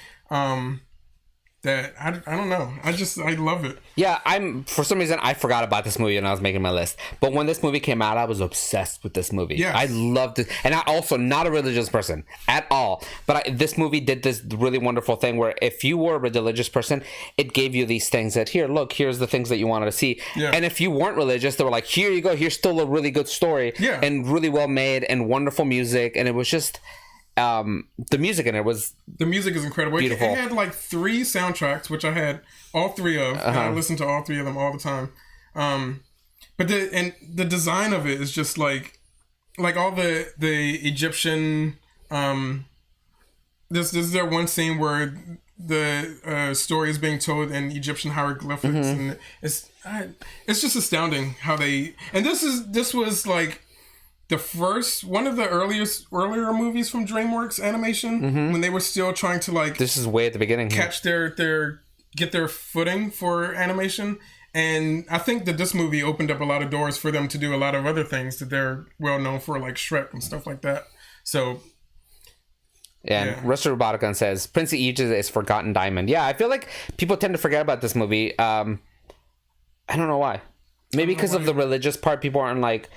that I don't know. I love it. Yeah, for some reason I forgot about this movie when I was making my list. But when this movie came out, I was obsessed with this movie. Yes. I loved it. And I also not a religious person at all. But this movie did this really wonderful thing where if you were a religious person, it gave you these things that here's the things that you wanted to see. Yeah. And if you weren't religious, they were like, here you go, here's still a really good story. Yeah. And really well made and wonderful music. And it was just the music in it was incredible. Beautiful. It had like 3 soundtracks, which I had all 3 of, and I listened to all 3 of them all the time. But the design of it is just like all the Egyptian. This is there one scene where the story is being told in Egyptian hieroglyphics, and it's just astounding how they. And this was like the first one of the earlier movies from DreamWorks Animation when they were still trying to like. This is way at the beginning. Catch get their footing for animation, and I think that this movie opened up a lot of doors for them to do a lot of other things that they're well known for, like Shrek and stuff like that. So. And Rusty Roboticon says Prince of Egypt is Forgotten Diamond. Yeah, I feel like people tend to forget about this movie. I don't know why. Maybe because of the religious part, people aren't like.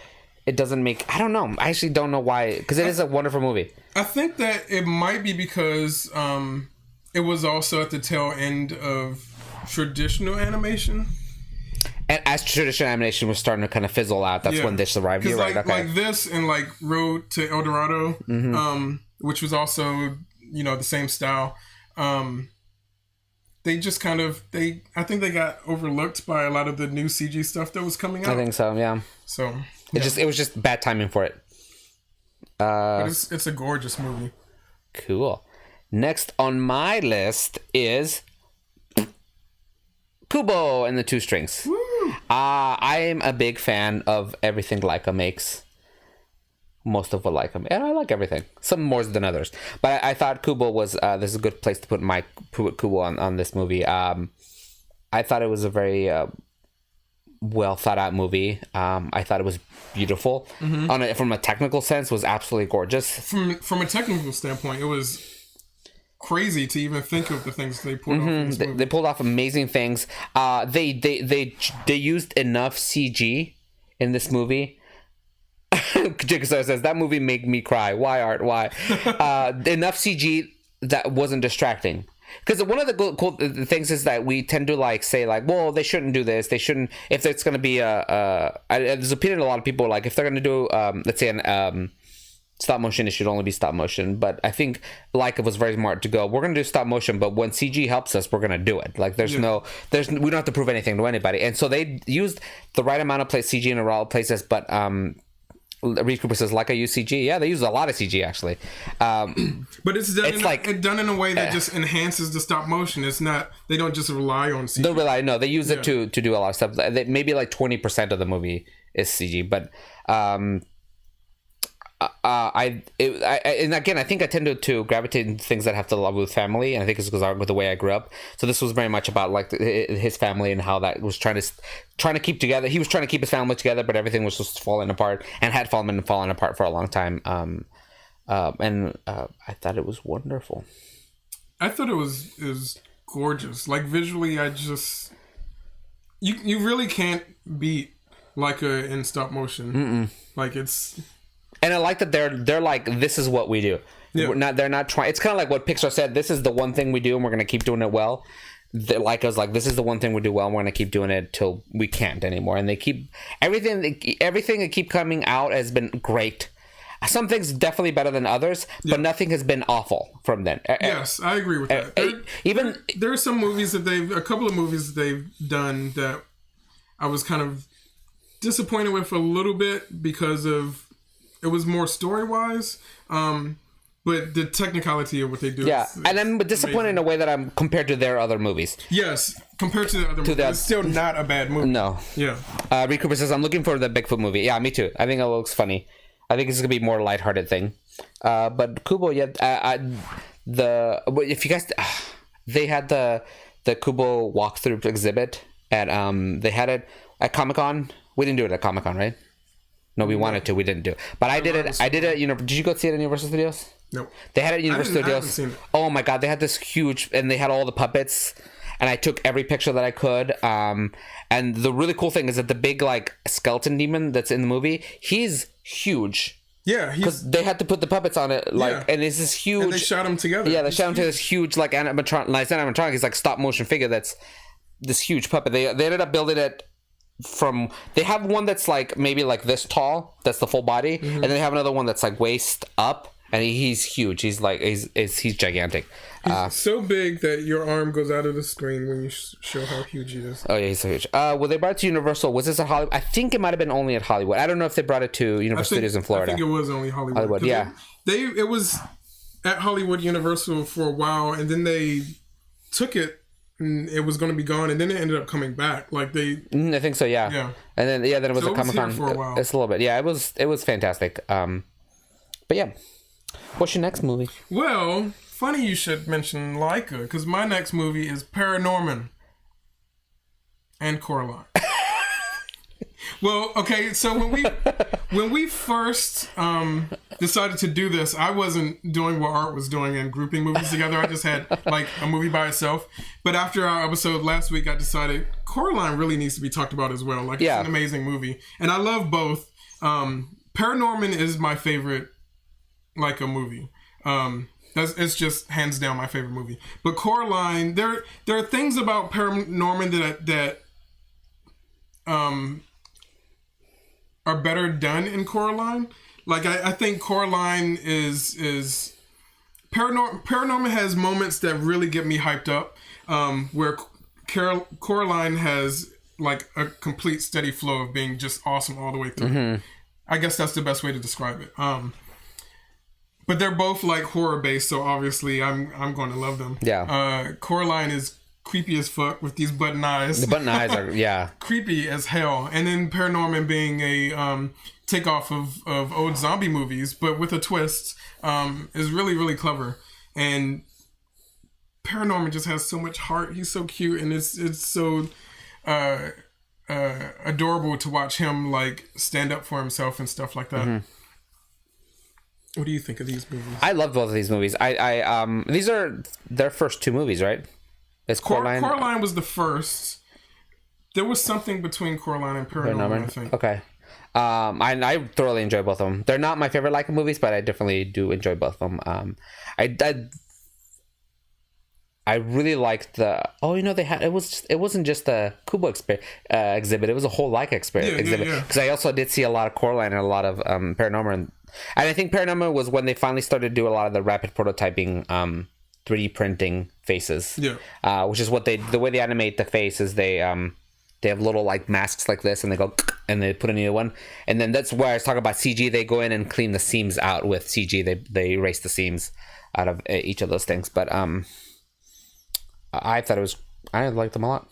It doesn't make. I don't know. I actually don't know why. Because it is a wonderful movie. I think that it might be because it was also at the tail end of traditional animation. And as traditional animation was starting to kind of fizzle out, that's when this arrived. You're right. Okay. Like this and like Road to El Dorado, which was also the same style. They just kind of I think they got overlooked by a lot of the new CG stuff that was coming out. I think so. Yeah. So. It was just bad timing for it. But it's a gorgeous movie. Cool. Next on my list is Kubo and the Two Strings. I'm a big fan of everything Laika makes. Most of what Laika makes. And I like everything. Some more than others. But I thought Kubo was... this is a good place to put Kubo on this movie. I thought it was a very... well thought out movie. I thought it was beautiful. From a technical sense, was absolutely gorgeous. From a technical standpoint, it was crazy to even think of the things they pulled off in this movie. They pulled off amazing things. They used enough CG in this movie. Jigsaw says that movie made me cry. Why, Art? Why? Enough CG that wasn't distracting. Because one of the cool things is that we tend to say well, they shouldn't do this. They shouldn't. If it's going to be there's opinion a lot of people if they're going to do let's say an stop motion, it should only be stop motion. But I think Laika was very smart to go. We're going to do stop motion, but when CG helps us, we're going to do it. We don't have to prove anything to anybody. And so they used the right amount of CG in a lot of places, but Reed Cooper says Laika use CG. Yeah, they use a lot of CG actually. But it's done in a way that just enhances the stop motion. It's not. They don't just rely on CG. Don't rely. No, they use it to do a lot of stuff. Maybe 20% of the movie is CG, but and again, I think I tend to gravitate into things that have to love with family, and I think it's because with the way I grew up. So this was very much about his family and how that was trying to keep together. He was trying to keep his family together, but everything was just falling apart and had fallen apart for a long time. And I thought it was wonderful. I thought it was gorgeous. Visually, you really can't beat Laika in stop motion. It's. And I like that they're like, this is what we do. Yeah. They're not trying. It's kind of like what Pixar said. This is the one thing we do, and we're gonna keep doing it well. Laika's like, this is the one thing we do well, and we're gonna keep doing it till we can't anymore. And they keep everything that keep coming out has been great. Some things definitely better than others, but nothing has been awful from them. Yes, I agree with that. There are some movies a couple of movies that they've done that I was kind of disappointed with a little bit because of. It was more story-wise, but the technicality of what they do. Yeah, and I'm disappointed amazing. In a way that I'm compared to their other movies. Yes, compared to the other movies. It's still not a bad movie. No. Yeah. Reed Cooper says, I'm looking for the Bigfoot movie. Yeah, me too. I think it looks funny. I think it's going to be a more lighthearted thing. But Kubo, if you guys... they had the Kubo walkthrough exhibit at... they had it at Comic-Con. We didn't do it at Comic-Con, right? No, we wanted to. We didn't do it. But I did it. Did you go see it at Universal Studios? No. They had it at Universal Studios. Oh my God. They had this huge... And they had all the puppets. and I took every picture that I could. And the really cool thing is that the big like skeleton demon that's in the movie, he's huge. Yeah, because they had to put the puppets on it, like, and it's this huge. And they shot him together. Yeah, they shot him to this huge, like, animatronic. He's like stop motion figure. That's this huge puppet. They ended up building it from. They have one that's like maybe like this tall. That's the full body, and then they have another one that's like waist up, and he's huge. He's like he's gigantic. He's so big that your arm goes out of the screen when you show how huge he is. Oh yeah, he's so huge. Well, they brought it to Universal. Was this at Hollywood? I think it might have been only at Hollywood. I don't know if they brought it to Universal Studios in Florida. I think it was only Hollywood. Yeah. It was at Hollywood Universal for a while, and then they took it, and it was going to be gone, and then it ended up coming back. Like they, I think so. Yeah. Yeah. And then then it was a Comic-Con for a while. It's a little bit. Yeah, it was fantastic. But yeah, what's your next movie? Well, funny you should mention Laika, because my next movie is ParaNorman and Coraline. Well, okay, so when we first decided to do this, I wasn't doing what Art was doing and grouping movies together. I just had like a movie by itself. But after our episode last week, I decided Coraline really needs to be talked about as well. Like, it's an amazing movie, and I love both. ParaNorman is my favorite Laika movie. It's just hands down my favorite movie. But Coraline, there are things about ParaNorman that are better done in Coraline. Like I think Coraline is ParaNorman has moments that really get me hyped up. Where Coraline has like a complete steady flow of being just awesome all the way through. Mm-hmm. I guess that's the best way to describe it. But they're both like horror based, so obviously I'm going to love them. Yeah. Coraline is creepy as fuck with these button eyes. The button eyes are creepy as hell. And then ParaNorman being a takeoff of old zombie movies, but with a twist, is really, really clever. And ParaNorman just has so much heart. He's so cute, and it's so adorable to watch him like stand up for himself and stuff like that. Mm-hmm. What do you think of these movies? I love both of these movies. These are their first two movies, right? It's Coraline. Coraline was the first. There was something between Coraline and ParaNorman, I think. Okay. I thoroughly enjoy both of them. They're not my favorite Laika movies, but I definitely do enjoy both of them. I really liked the. Oh, they had it wasn't just the Kubo exhibit. It was a whole Laika exhibit. Because I also did see a lot of Coraline and a lot of ParaNorman, and I think ParaNorman was when they finally started to do a lot of the rapid prototyping, 3D printing faces. Yeah. Which is what the way they animate the face is they have little like masks like this, and they go and they put a new one, and then that's where I was talking about CG. They go in and clean the seams out with CG. They erase the seams out of each of those things, but I liked them a lot.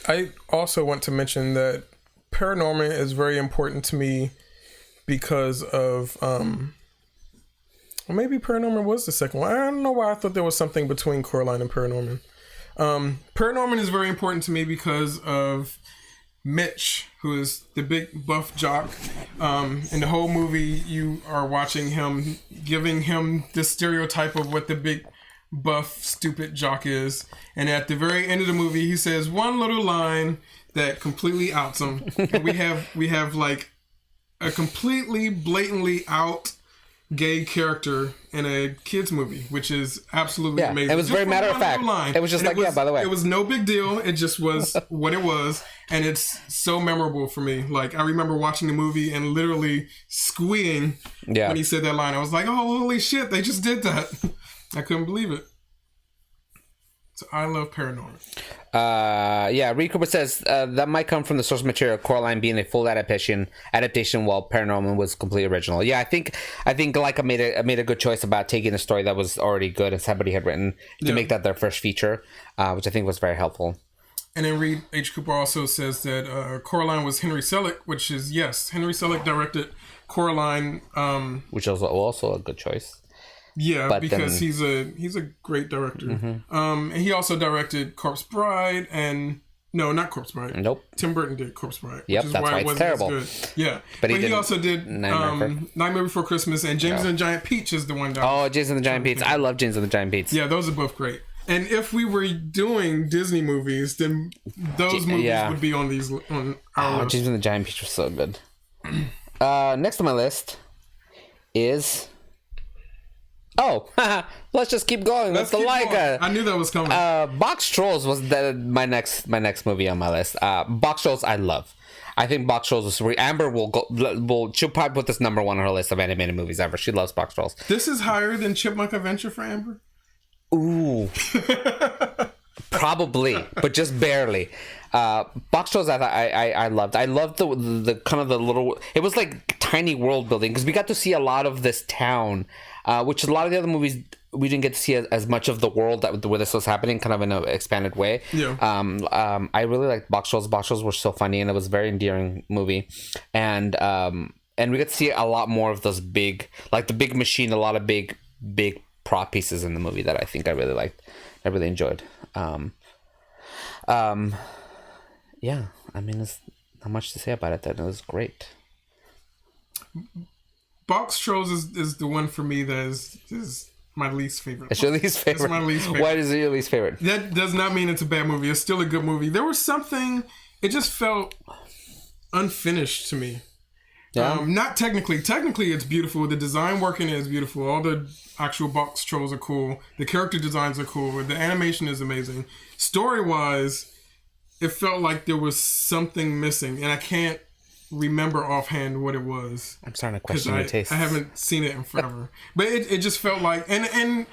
I also want to mention that ParaNorman is very important to me because of maybe ParaNorman was the second one. I don't know why I thought there was something between Coraline and ParaNorman. ParaNorman is very important to me because of Mitch, who is the big buff jock. In the whole movie, you are watching him, giving him the stereotype of what the big buff stupid jock is. And at the very end of the movie, he says one little line that completely outs him. And we have like a completely blatantly out gay character in a kids movie, which is absolutely amazing. It was very matter of fact. It was just like, by the way, it was no big deal. It just was what it was, and it's so memorable for me. Like, I remember watching the movie and literally squeeing when he said that line. I was like, oh, holy shit, they just did that. I couldn't believe it. So I love ParaNorman. Reed Cooper says that might come from the source material, Coraline being a full adaptation while ParaNorman was completely original. Yeah, I think Laika made a good choice about taking a story that was already good and somebody had written to make that their first feature, which I think was very helpful. And then Reed H. Cooper also says that Coraline was Henry Selick, which is, yes, Henry Selick directed Coraline. Which was also a good choice. Yeah, but because he's a great director. Mm-hmm. And he also directed Corpse Bride and No, not Corpse Bride. Nope. Tim Burton did Corpse Bride. Yep, which is that's why it's wasn't terrible. as good. Yeah, but he also did Nightmare Before Christmas, and James and the Giant Peach is the one. That James and the Giant Peach. I love James and the Giant Peach. Yeah, those are both great. And if we were doing Disney movies, then those movies would be on our list. James and the Giant Peach was so good. Next on my list is... let's just keep going. Let's the Laika. I knew that was coming. Boxtrolls was my next movie on my list. Boxtrolls I love. I think Boxtrolls was Amber she'll probably put this number 1 on her list of animated movies ever. She loves Boxtrolls. This is higher than Chipmunk Adventure for Amber? Ooh. Probably, but just barely. Boxtrolls I loved. I loved the kind of the little... It was like tiny world building because we got to see a lot of this town, which a lot of the other movies we didn't get to see as much of the world where this was happening, kind of in an expanded way. Yeah. I really liked Boxtrolls. Boxtrolls were so funny, and it was a very endearing movie. And we got to see a lot more of those big, like the big machine, a lot of big prop pieces in the movie that I think I really liked. I really enjoyed. Yeah, I mean, there's not much to say about it. That it was great. Boxtrolls is the one for me that is my least favorite. It's your least favorite? It's my least favorite. Why is it your least favorite? That does not mean it's a bad movie. It's still a good movie. There was something... It just felt unfinished to me. Yeah. Not technically. Technically, it's beautiful. The design work in it is beautiful. All the actual Boxtrolls are cool. The character designs are cool. The animation is amazing. Story-wise, it felt like there was something missing, and I can't remember offhand what it was. I'm starting to question your taste. I haven't seen it in forever. But it just felt like... And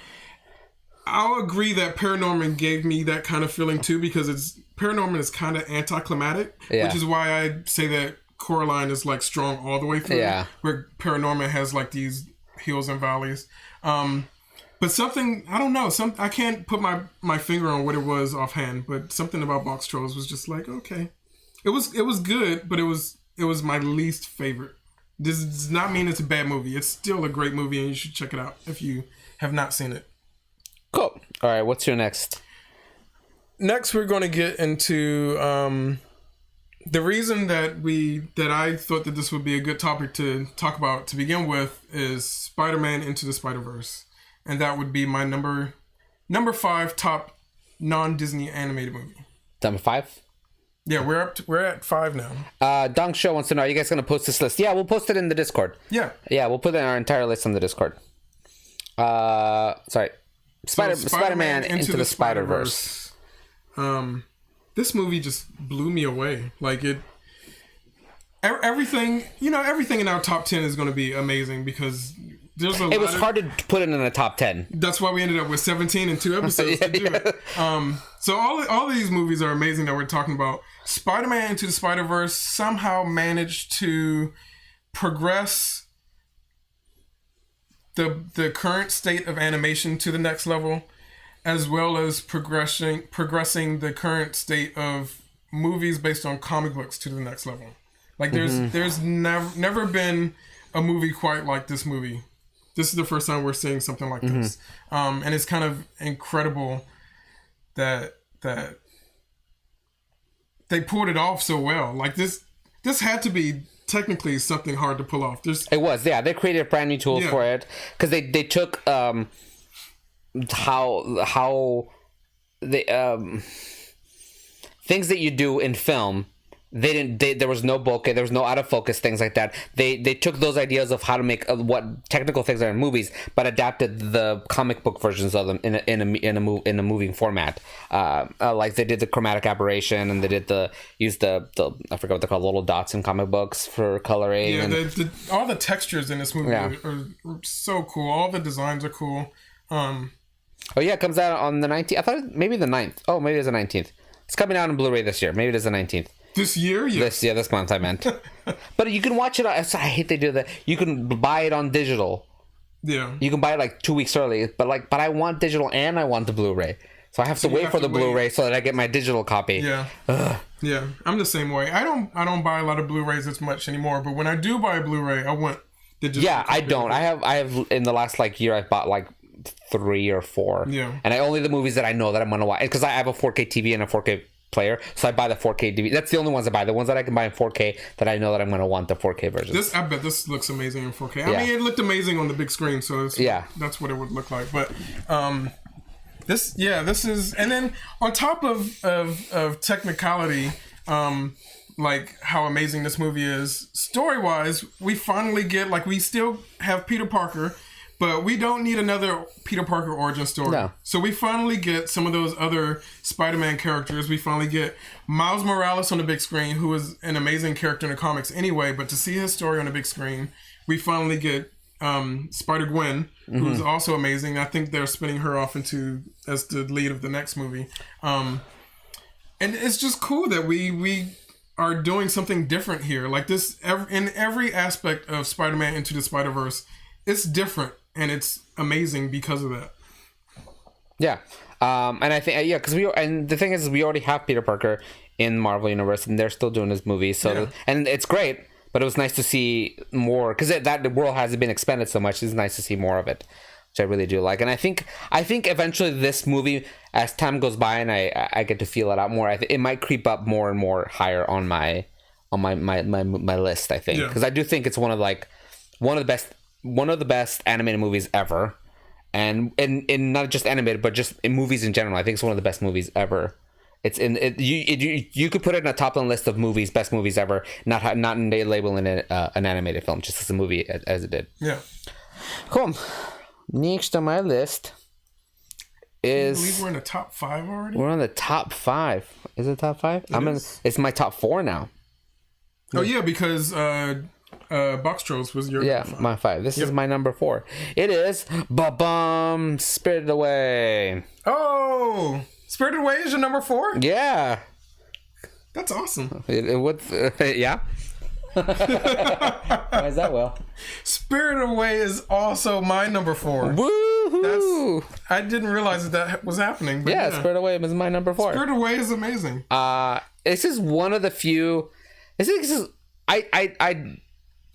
I'll agree that ParaNorman gave me that kind of feeling, too, because ParaNorman is kind of anticlimactic, which is why I say that Coraline is like strong all the way through, where ParaNorman has like these hills and valleys. But something, I don't know, I can't put my finger on what it was offhand, but something about Boxtrolls was just like, okay. It was good, but it was my least favorite. This does not mean it's a bad movie. It's still a great movie, and you should check it out if you have not seen it. Cool. All right, what's your next? Next, we're going to get into the reason that I thought that this would be a good topic to talk about to begin with is Spider-Man Into the Spider-Verse, and that would be my number 5 top non-Disney animated movie. Number 5? Yeah, we're at 5 now. Dong Show wants to know, are you guys going to post this list? Yeah, we'll post it in the Discord. Yeah, we'll put our entire list on the Discord. Sorry. Spider-Man Into the Spider-Verse. This movie just blew me away. Like everything in our top 10 is going to be amazing because there's it was hard to put it in a top 10. That's why we ended up with 17 and 2 episodes to do it. So all of these movies are amazing that we're talking about. Spider-Man Into the Spider-Verse somehow managed to progress the current state of animation to the next level, as well as progressing the current state of movies based on comic books to the next level. Like there's never been a movie quite like this movie. This is the first time we're seeing something like this, and it's kind of incredible that they pulled it off so well. Like this had to be technically something hard to pull off. It was, yeah. They created brand new tools for it because they took how they things that you do in film. There was no bokeh, there was no out of focus, things like that. They took those ideas of how to make what technical things are in movies, but adapted the comic book versions of them in a moving format. Like they did the chromatic aberration, and they did use the I forgot what they're called, little dots in comic books for coloring. Yeah, all the textures in this movie are so cool. All the designs are cool. Oh yeah, it comes out on the 19th. I thought maybe the 9th. Oh, maybe it's the 19th. It's coming out on Blu-ray this year. Maybe it is the 19th. This year? Yeah. This month I meant. But you can watch it. I hate they do that. You can buy it on digital. Yeah. You can buy it like 2 weeks early. But I want digital and I want the Blu-ray. So I have to wait for the Blu-ray so that I get my digital copy. Yeah. Ugh. Yeah. I'm the same way. I don't buy a lot of Blu-rays as much anymore. But when I do buy a Blu-ray, I want the digital. Yeah, I don't. I have in the last year I've bought 3 or 4. Yeah. And only the movies that I know that I'm gonna watch, because I have a 4K TV and a 4K player, so I buy the 4K DVD. That's the only ones I buy. The ones that I can buy in 4K that I know that I'm going to want the 4K version. I bet this looks amazing in 4K. I mean, it looked amazing on the big screen, so that's what it would look like. But this is, and then on top of technicality, like how amazing this movie is, story-wise, we finally get, like, we still have Peter Parker, but we don't need another Peter Parker origin story. No. So we finally get some of those other Spider-Man characters. We finally get Miles Morales on the big screen, who is an amazing character in the comics anyway, but to see his story on the big screen, we finally get Spider-Gwen, who's also amazing. I think they're spinning her off as the lead of the next movie. And it's just cool that we are doing something different here. Like this, in every aspect of Spider-Man Into the Spider-Verse, it's different, and it's amazing because of that. Yeah. And I think, because the thing is, we already have Peter Parker in Marvel Universe, and they're still doing his movies. So, and it's great, but it was nice to see more, because the world hasn't been expanded so much. It's nice to see more of it, which I really do like. And I think eventually this movie, as time goes by and I get to feel it out more, it might creep up more and more higher on my list. I think, because I do think it's one of the best animated movies ever, and not just animated, but just in movies in general. I think it's one of the best movies ever. You could put it in a top 10 list of movies, best movies ever, not labeling it an animated film, just as a movie as it did. Yeah. Cool. Next on my list is... I believe we're in the top 5 already? We're on the top 5. Is it top 5? It's my top 4 now. Oh, yeah, because Boxtrolls was your number 5. My 5. This is my number 4. It is Spirited Away. Oh! Spirited Away is your number 4? Yeah. That's awesome. Yeah. Why is that, Will? Spirited Away is also my number 4. Woohoo! I didn't realize that was happening. But Spirited Away is my number 4. Spirited Away is amazing. This is one of the few.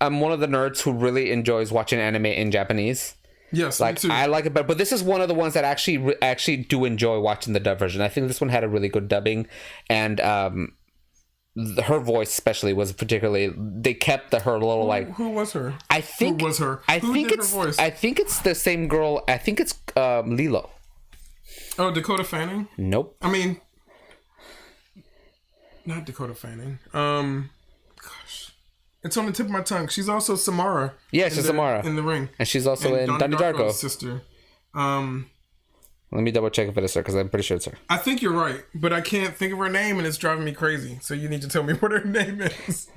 I'm one of the nerds who really enjoys watching anime in Japanese. Yes, like me too. I like it, but this is one of the ones that actually do enjoy watching the dub version. I think this one had a really good dubbing, and her voice especially was particularly. They kept her little like. Who was her? I think. Who was her? Who did her voice? I think it's the same girl. I think it's Lilo. Oh, Dakota Fanning? Nope. I mean, not Dakota Fanning. Gosh, it's on the tip of my tongue. She's also Samara. Yeah, she's Samara in The Ring, and she's also in Donnie Darko's sister. Let me double check if it is her, because I'm pretty sure it's her. I think you're right, but I can't think of her name, and it's driving me crazy. So you need to tell me what her name is.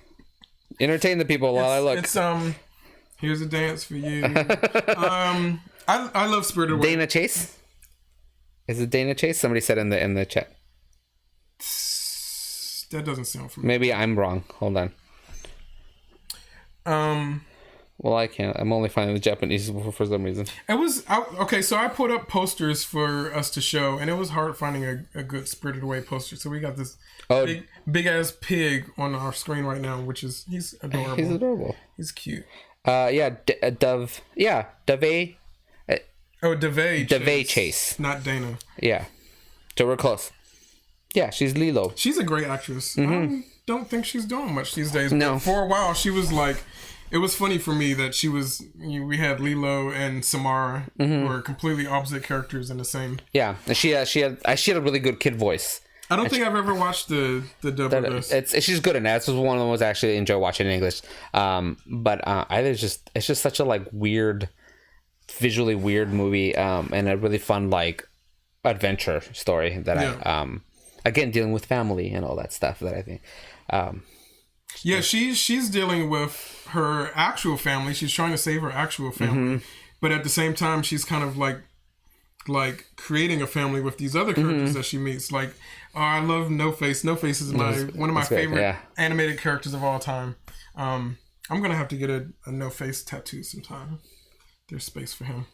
Entertain the people while I look. It's Here's a Dance for You. I love Spirited Away. Dana Chase. Is it Dana Chase? Somebody said in the chat. That doesn't sound familiar. Maybe I'm wrong. Hold on. Well, I can't. I'm only finding the Japanese for some reason. It was okay. So I put up posters for us to show, and it was hard finding a good Spirited Away poster. So we got this big ass pig on our screen right now, he's adorable. He's adorable. He's cute. Dove. Yeah, Dove. Dave Chase. Not Dana. Yeah. So we're close. Yeah, she's Lilo. She's a great actress. Mm-hmm. I don't think she's doing much these days. No. But for a while, she was like... It was funny for me that she was... we had Lilo and Samara, who were completely opposite characters in the same... Yeah, and she had a really good kid voice. I don't think I've ever watched the dub of this. She's good in that. This was one of the ones I actually enjoy watching in English. But it's just such a like weird... visually weird movie, and a really fun like adventure story that I again dealing with family and all that stuff that I think she's dealing with her actual family. She's trying to save her actual family, but at the same time she's kind of like creating a family with these other characters that she meets. Like I love No Face. No Face is one of my favorite animated characters of all time. I'm gonna have to get a No Face tattoo sometime. There's space for him.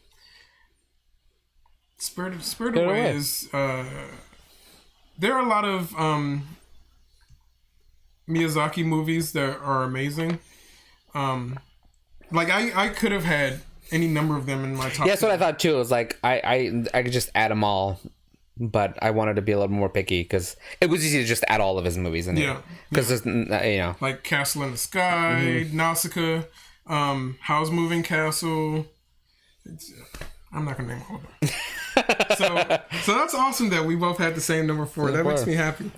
Spirited Away is... there are a lot of Miyazaki movies that are amazing. Like, I could have had any number of them in my top 10. Yeah, that's what I thought, too. It was like, I could just add them all but I wanted to be a little more picky because it was easy to just add all of his movies in here. Because like Castle in the Sky, Nausicaa, Howl's Moving Castle. I'm not gonna name all of them. so that's awesome that we both had the same number 4. That makes me happy.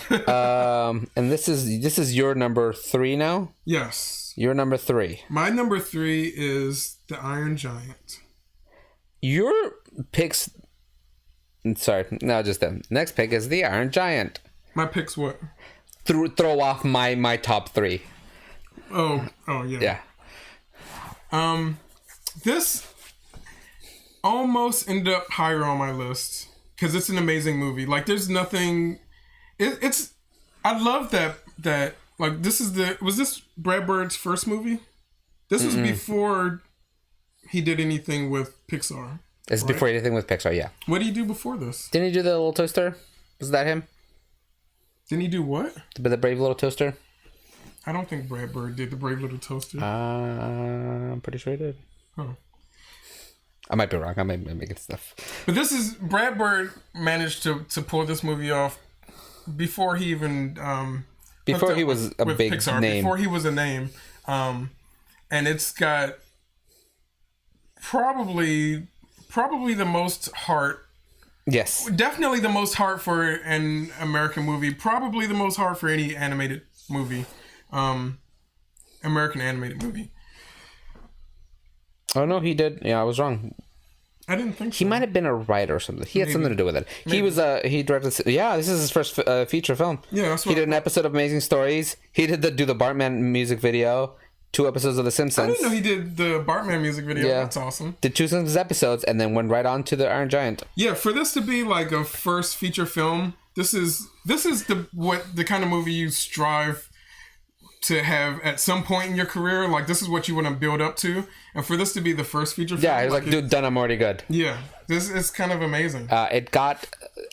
And this is your number 3 now? Yes. Your number 3. My number 3 is The Iron Giant. Your picks. Sorry, no, just them. Next pick is The Iron Giant. My pick's what? Throw off my top 3. Oh yeah. Yeah. This almost ended up higher on my list because it's an amazing movie. Like, there's nothing. It's. I love that. Like, was this Brad Bird's first movie? This was before he did anything with Pixar. It's right? Before anything with Pixar, yeah. What did he do before this? Didn't he do the little toaster? Was that him? Didn't he do what? The Brave Little Toaster? I don't think Brad Bird did the Brave Little Toaster. I'm pretty sure he did. Oh. I might be wrong. I might be making stuff. But this is Brad Bird managed to pull this movie off before he even before he was a big Pixar, name. Before he was a name, and it's got probably the most heart. Yes, definitely the most heart for an American movie. Probably the most heart for any animated movie, American animated movie. Oh no, he did. Yeah, I was wrong. I didn't think so. He might have been a writer or something. He had something to do with it. Maybe. He directed. Yeah, this is his first feature film. Yeah, that's what he did an episode of Amazing Stories. He did do the Bartman music video. 2 episodes of The Simpsons. I didn't know he did the Bartman music video. Yeah. That's awesome. Did 2 Simpsons episodes and then went right on to The Iron Giant. Yeah, for this to be like a first feature film, this is the kind of movie you strive to have at some point in your career. Like, this is what you want to build up to, and for this to be the first feature film, yeah, he's like, dude, done. I'm already good. Yeah, this is kind of amazing. It got.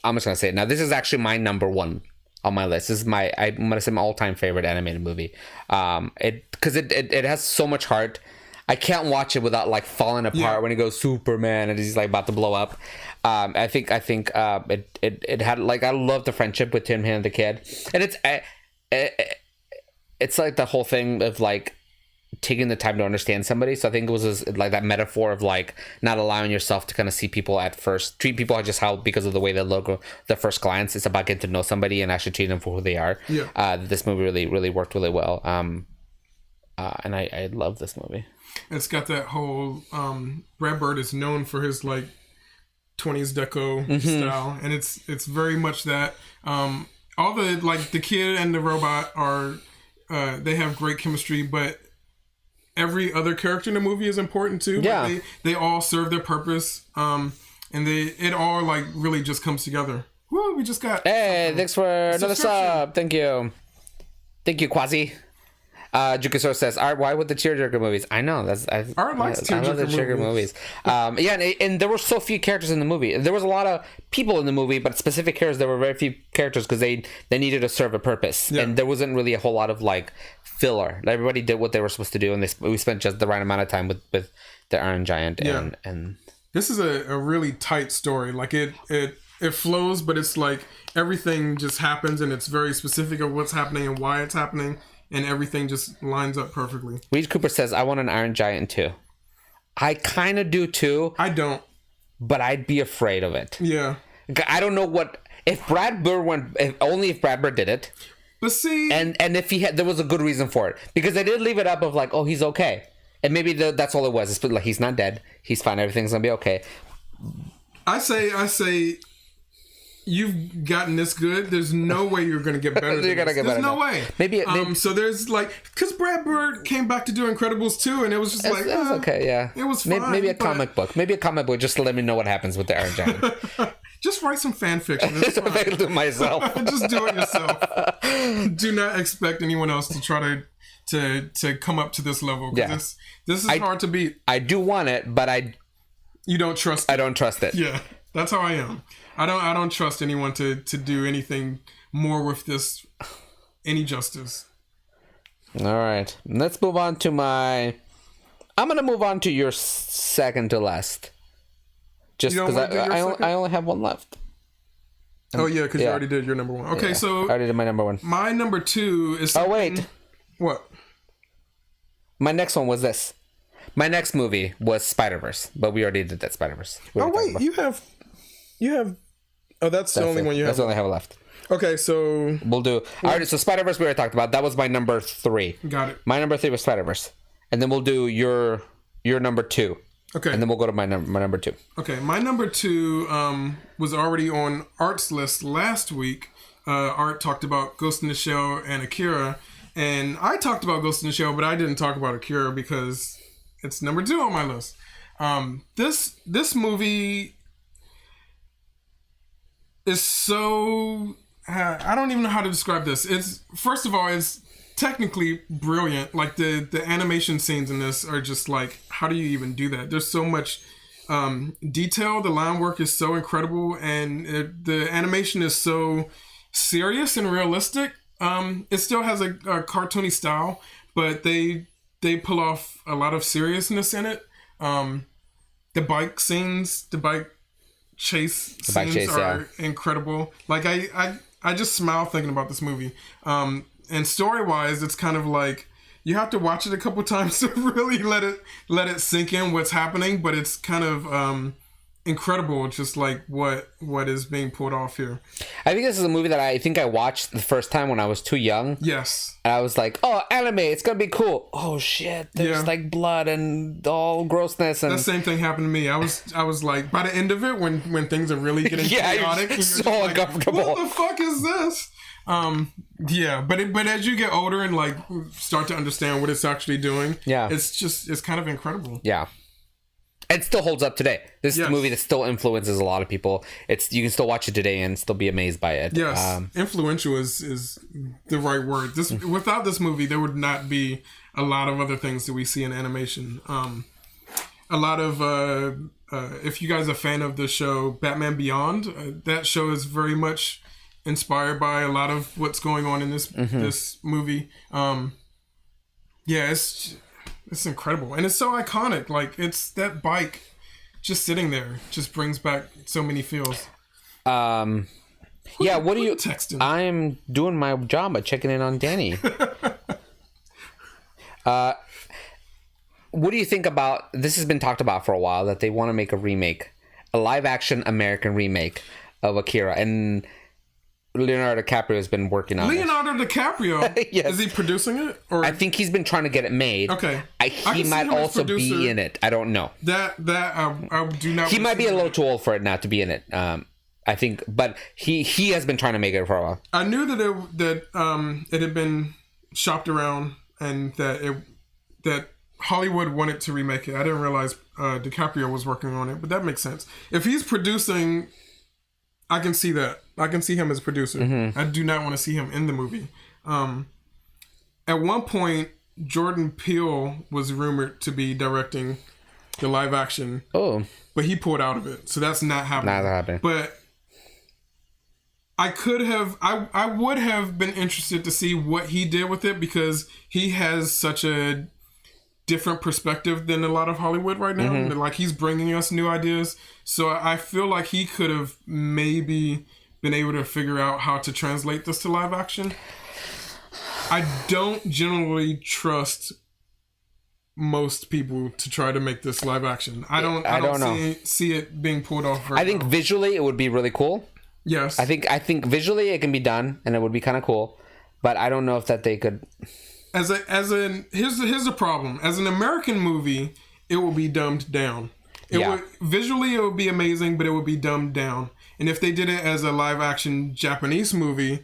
I'm just gonna say it now. This is actually my number 1 on my list. This is I'm gonna say my all-time favorite animated movie. Because it has so much heart. I can't watch it without like falling apart when he goes Superman and he's like about to blow up. I think it had like, I love the friendship with him and the kid, and it's like the whole thing of like taking the time to understand somebody. So I think it was like that metaphor of like not allowing yourself to kind of see people at first, treat people just how, because of the way they look, the first glance. It's about getting to know somebody and actually treating them for who they are. Yeah. This movie really worked really well. And I love this movie. It's got that whole Brad Bird is known for his like 20s deco style, and it's very much that. All the like the kid and the robot are they have great chemistry, but every other character in the movie is important too. Yeah, like they all serve their purpose, and it all like really just comes together. Woo! We just got thanks for another sub. Thank you, Quasi. Jukasor says, Art, why with the tearjerker movies? I know, Art likes tearjerker movies. And there were so few characters in the movie. There was a lot of people in the movie, but specific characters, there were very few characters because they needed to serve a purpose. Yeah. And there wasn't really a whole lot of like filler. Everybody did what they were supposed to do, and we spent just the right amount of time with the Iron Giant. And this is a really tight story. Like it flows, but it's like everything just happens, and it's very specific of what's happening and why it's happening. And everything just lines up perfectly. Reed Cooper says, I want an Iron Giant too. I kind of do too. I don't. But I'd be afraid of it. Yeah. I don't know what... If Brad Bird only if Brad Bird did it. But see... And if he had... There was a good reason for it. Because they did leave it up of like, oh, he's okay. And maybe that's all it was. It's like, he's not dead. He's fine. Everything's going to be okay. I say... You've gotten this good. There's no way you're going to get better. There's no way. Maybe. So there's like, because Brad Bird came back to do Incredibles 2, and it was just like, it was okay. Yeah, it was fine. Maybe a comic book. Maybe a comic book just to let me know what happens with the Iron Giant. Just write some fan fiction. It's fine. I do it myself. Just do it yourself. Do not expect anyone else to try to come up to this level. Yeah. This is hard to beat. I do want it, but you don't trust it. I don't trust it. Yeah, that's how I am. I don't trust anyone to do anything more with this, any justice. All right, let's move on to I'm gonna move on to your second to last, just because I only have one left. Oh yeah, because you already did your number one. Okay, so I already did my number one. My number two is. Oh wait, what? My next one was this. My next movie was Spider-Verse, but we already did that Spider-Verse. Oh wait, you have. Oh, that's the only one you have. That's the only I have left. Okay, so we'll do. So Spider-Verse we already talked about. That was my number 3. Got it. My number 3 was Spider-Verse, and then we'll do your number 2. Okay. And then we'll go to my number 2. Okay, my number 2 was already on Art's list last week. Art talked about Ghost in the Shell and Akira, and I talked about Ghost in the Shell, but I didn't talk about Akira because it's number 2 on my list. This movie is so I don't even know how to describe this. It's first of all, it's technically brilliant. Like the animation scenes in this are just like, how do you even do that? There's so much detail. The line work is so incredible, and the animation is so serious and realistic. It still has a cartoony style, but they pull off a lot of seriousness in it. The bike scenes, the bike chase scenes are incredible. Like I just smile thinking about this movie. And story wise, it's kind of like you have to watch it a couple times to really let it sink in what's happening. But it's kind of incredible, just like what is being pulled off here. I think this is a movie that I think I watched the first time when I was too young. Yes. And I was like, oh, anime, it's gonna be cool. Oh shit, there's like blood and all grossness. And the same thing happened to me. I was like, by the end of it, when things are really getting chaotic, you're so uncomfortable. Like, what the fuck is this? But as you get older and like start to understand what it's actually doing, it's kind of incredible. Yeah. It still holds up today. This is a movie that still influences a lot of people. You can still watch it today and still be amazed by it. Yes, influential is the right word. Without this movie, there would not be a lot of other things that we see in animation. A lot of if you guys are a fan of the show Batman Beyond, that show is very much inspired by a lot of what's going on in this movie. It's incredible, and it's so iconic. Like, it's that bike just sitting there just brings back so many feels. What are you texting? I'm doing my job at checking in on Danny. What do you think about this? Has been talked about for a while that they want to make a live action American remake of Akira, and Leonardo DiCaprio has been working on Leonardo DiCaprio? Yes. Is he producing it? Or I think he's been trying to get it made. Okay. He might also be in it. I don't know. That I do not. He might be a little too old for it now to be in it. I think, but he has been trying to make it for a while. I knew that it had been shopped around and that Hollywood wanted to remake it. I didn't realize DiCaprio was working on it, but that makes sense. If he's producing, I can see that. I can see him as producer. Mm-hmm. I do not want to see him in the movie. At one point, Jordan Peele was rumored to be directing the live action. Oh. But he pulled out of it. So that's not happening. Not happening. But I would have been interested to see what he did with it, because he has such a different perspective than a lot of Hollywood right now. Mm-hmm. Like, he's bringing us new ideas. So I feel like he could have maybe been able to figure out how to translate this to live action. I don't generally trust most people to try to make this live action. I don't see it being pulled off very I think visually it would be really cool. Yes. I think visually it can be done and it would be kind of cool, but I don't know if that they could. Here's the problem. As an American movie, it will be dumbed down. Visually it would be amazing, but it would be dumbed down. And if they did it as a live action Japanese movie,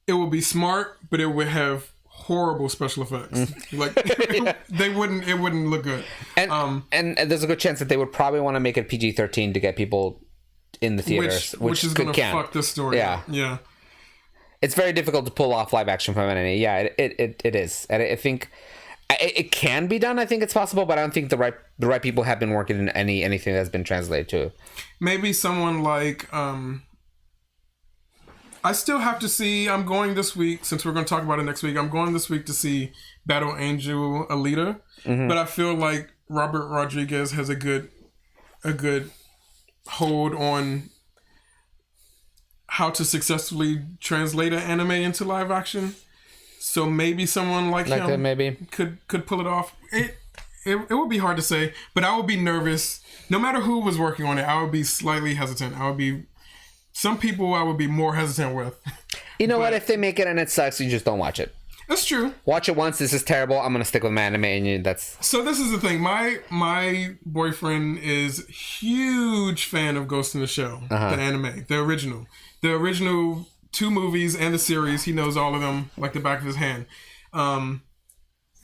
it would be smart, but it would have horrible special effects. Like, it wouldn't look good. And there's a good chance that they would probably want to make it PG-13 to get people in the theaters, which is going to fuck this story. Yeah. It's very difficult to pull off live action from anime. Yeah, it is. And I think it can be done. I think it's possible, but I don't think the right people have been working in anything that's been translated to. Maybe someone like I still have to see. I'm going this week, since we're going to talk about it next week. I'm going this week to see Battle Angel Alita, but I feel like Robert Rodriguez has a good hold on how to successfully translate an anime into live action. So maybe someone like him maybe could pull it off. It would be hard to say, but I would be nervous. No matter who was working on it, I would be slightly hesitant. Some people I would be more hesitant with. You know what? If they make it and it sucks, you just don't watch it. That's true. Watch it once. This is terrible. I'm gonna stick with my anime, and that's. So this is the thing. My boyfriend is huge fan of Ghost in the Shell, the anime, the original 2 movies and the series. He knows all of them like the back of his hand.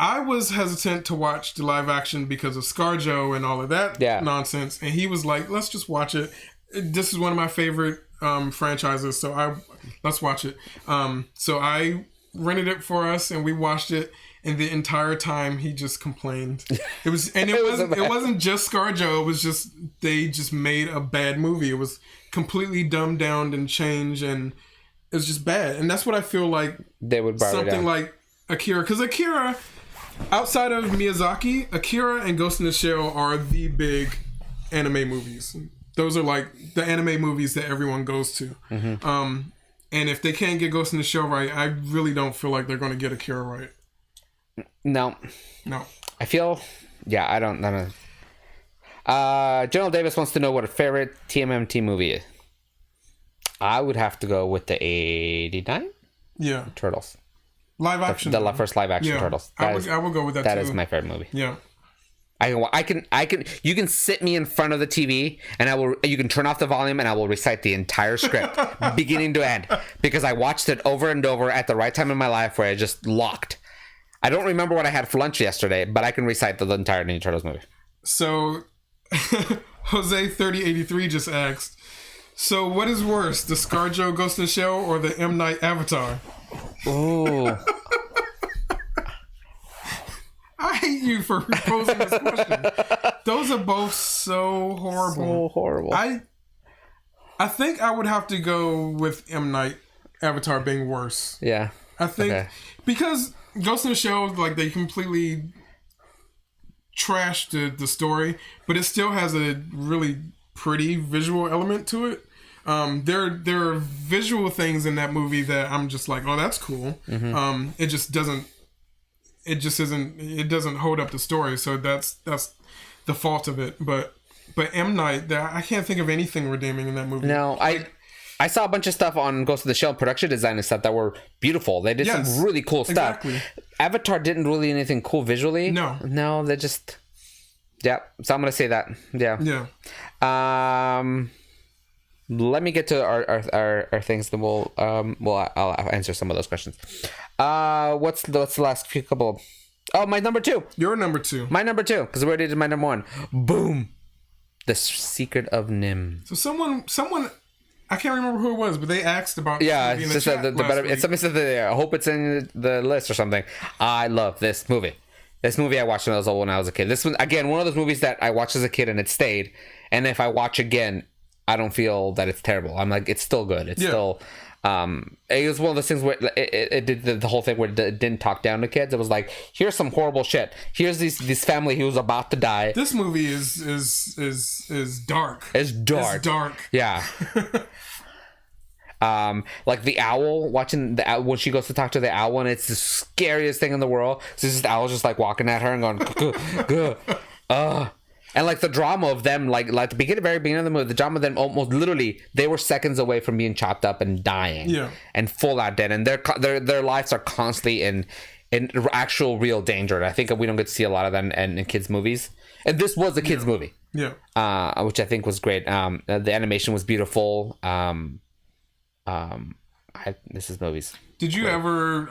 I was hesitant to watch the live action because of ScarJo and all of that nonsense, and he was like, "Let's just watch it. This is one of my favorite franchises, so let's watch it." So I rented it for us, and we watched it. And the entire time, he just complained. It wasn't just ScarJo. It was just they just made a bad movie. It was completely dumbed down and changed, and it was just bad. And that's what I feel like they would something like Akira, because Akira. Outside of Miyazaki, Akira and Ghost in the Shell are the big anime movies. Those are like the anime movies that everyone goes to. Mm-hmm. And if they can't get Ghost in the Shell right, I really don't feel like they're going to get Akira right. No. I feel, I don't know. General Davis wants to know what a favorite TMNT movie is. I would have to go with the 89? Yeah. Turtles. Live action. The first live action Turtles. I would go with that too. That is my favorite movie. Yeah. I can you can sit me in front of the TV and you can turn off the volume and I will recite the entire script beginning to end because I watched it over and over at the right time in my life where I just locked. I don't remember what I had for lunch yesterday, but I can recite the entire Ninja Turtles movie. So Jose 3083 just asked, so what is worse, the ScarJo Ghost in the Shell or the M. Night Avatar? Ooh. I hate you for posing this question. Those are both so horrible. I think I would have to go with M. Night Avatar being worse. Yeah. I think because Ghost in the Shell, like they completely trashed the story, but it still has a really pretty visual element to it. There are visual things in that movie that I'm just like, oh, that's cool. Mm-hmm. It doesn't hold up the story. So that's the fault of it. But M. Night, I can't think of anything redeeming in that movie. No, I saw a bunch of stuff on Ghost of the Shell production design and stuff that were beautiful. They did some really cool stuff. Exactly. Avatar didn't really anything cool visually. No, they just so I'm gonna say that. Yeah. Let me get to our things, then I'll answer some of those questions. What's the last few couple? Oh, my number 2. Your number 2. My number 2, because we already did my number 1. Boom. The Secret of Nim. So someone, I can't remember who it was, but they asked about. Yeah, it's just the better. It's somebody said that I hope it's in the list or something. I love this movie. This movie I watched when I was a kid. This one again, one of those movies that I watched as a kid and it stayed. And if I watch again, I don't feel that it's terrible. I'm like, it's still good. It's still. It was one of those things where it did the whole thing where it didn't talk down to kids. It was like, here's some horrible shit. Here's this family who was about to die. This movie is dark. It's dark. It's dark. Yeah. Like the owl, watching the owl when she goes to talk to the owl, and it's the scariest thing in the world. So this owl just like walking at her and going, and like the drama of them, like the very beginning of the movie, the drama of them almost literally they were seconds away from being chopped up and dying, and full out dead, and their lives are constantly in actual real danger. And I think we don't get to see a lot of that in kids' movies. And this was a kids' movie, which I think was great. The animation was beautiful. This is movies. Did you ever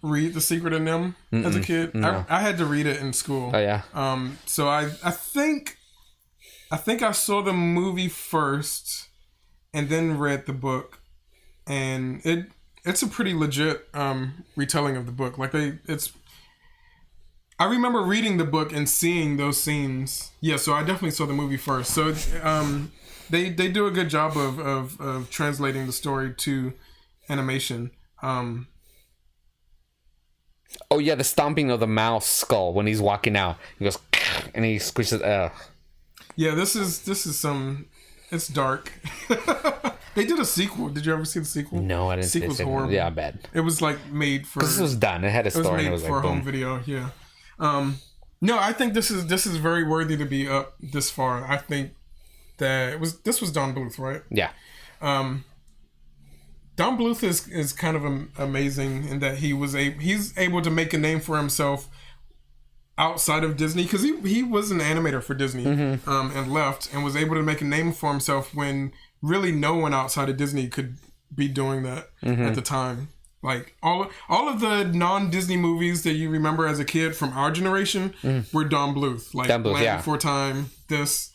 read The Secret of Nim as a kid? No. I had to read it in school. Oh yeah. So I think I saw the movie first, and then read the book, and it's a pretty legit retelling of the book. Like I remember reading the book and seeing those scenes. Yeah, so I definitely saw the movie first. So they do a good job of translating the story to animation. Oh yeah, the stomping of the mouse skull when he's walking out. He goes and he squishes. Yeah, this is some. It's dark. They did a sequel. Did you ever see the sequel? No, I didn't see the Sequel's sequel. horrible. Yeah, bad. It was like made for. Because this was done. It had a story. It was made and it was for like, home boom. video. Yeah. No, I think this is very worthy to be up this far. I think that this was Don Bluth, right? Yeah. Don Bluth is kind of amazing in that he's able to make a name for himself outside of Disney, because he was an animator for Disney and left, and was able to make a name for himself when really no one outside of Disney could be doing that at the time. Like all of the non-Disney movies that you remember as a kid from our generation were Don Bluth, like Land Before Time. This,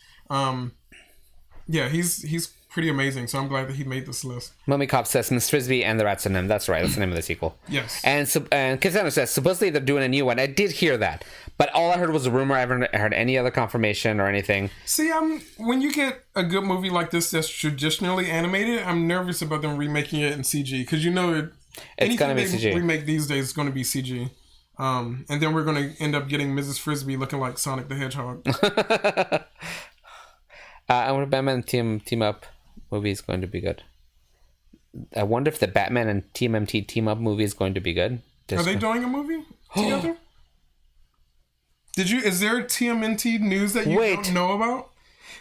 he's pretty amazing. So I'm glad that he made this list. Mummy Cop says Miss Frisbee and the Rats in Him. That's right. That's the name of the sequel. Yes. And Kizano says supposedly they're doing a new one. I did hear that, but all I heard was a rumor. I haven't heard any other confirmation or anything. See, when you get a good movie like this that's traditionally animated, I'm nervous about them remaking it in CG, because it's going to be CG. Remake these days is going to be CG. And then we're going to end up getting Mrs. Frisbee looking like Sonic the Hedgehog. I wonder if Batman team up movie is going to be good. I wonder if the Batman and TMNT team up movie is going to be good. Are they doing a movie together? Is there TMNT news that you don't know about?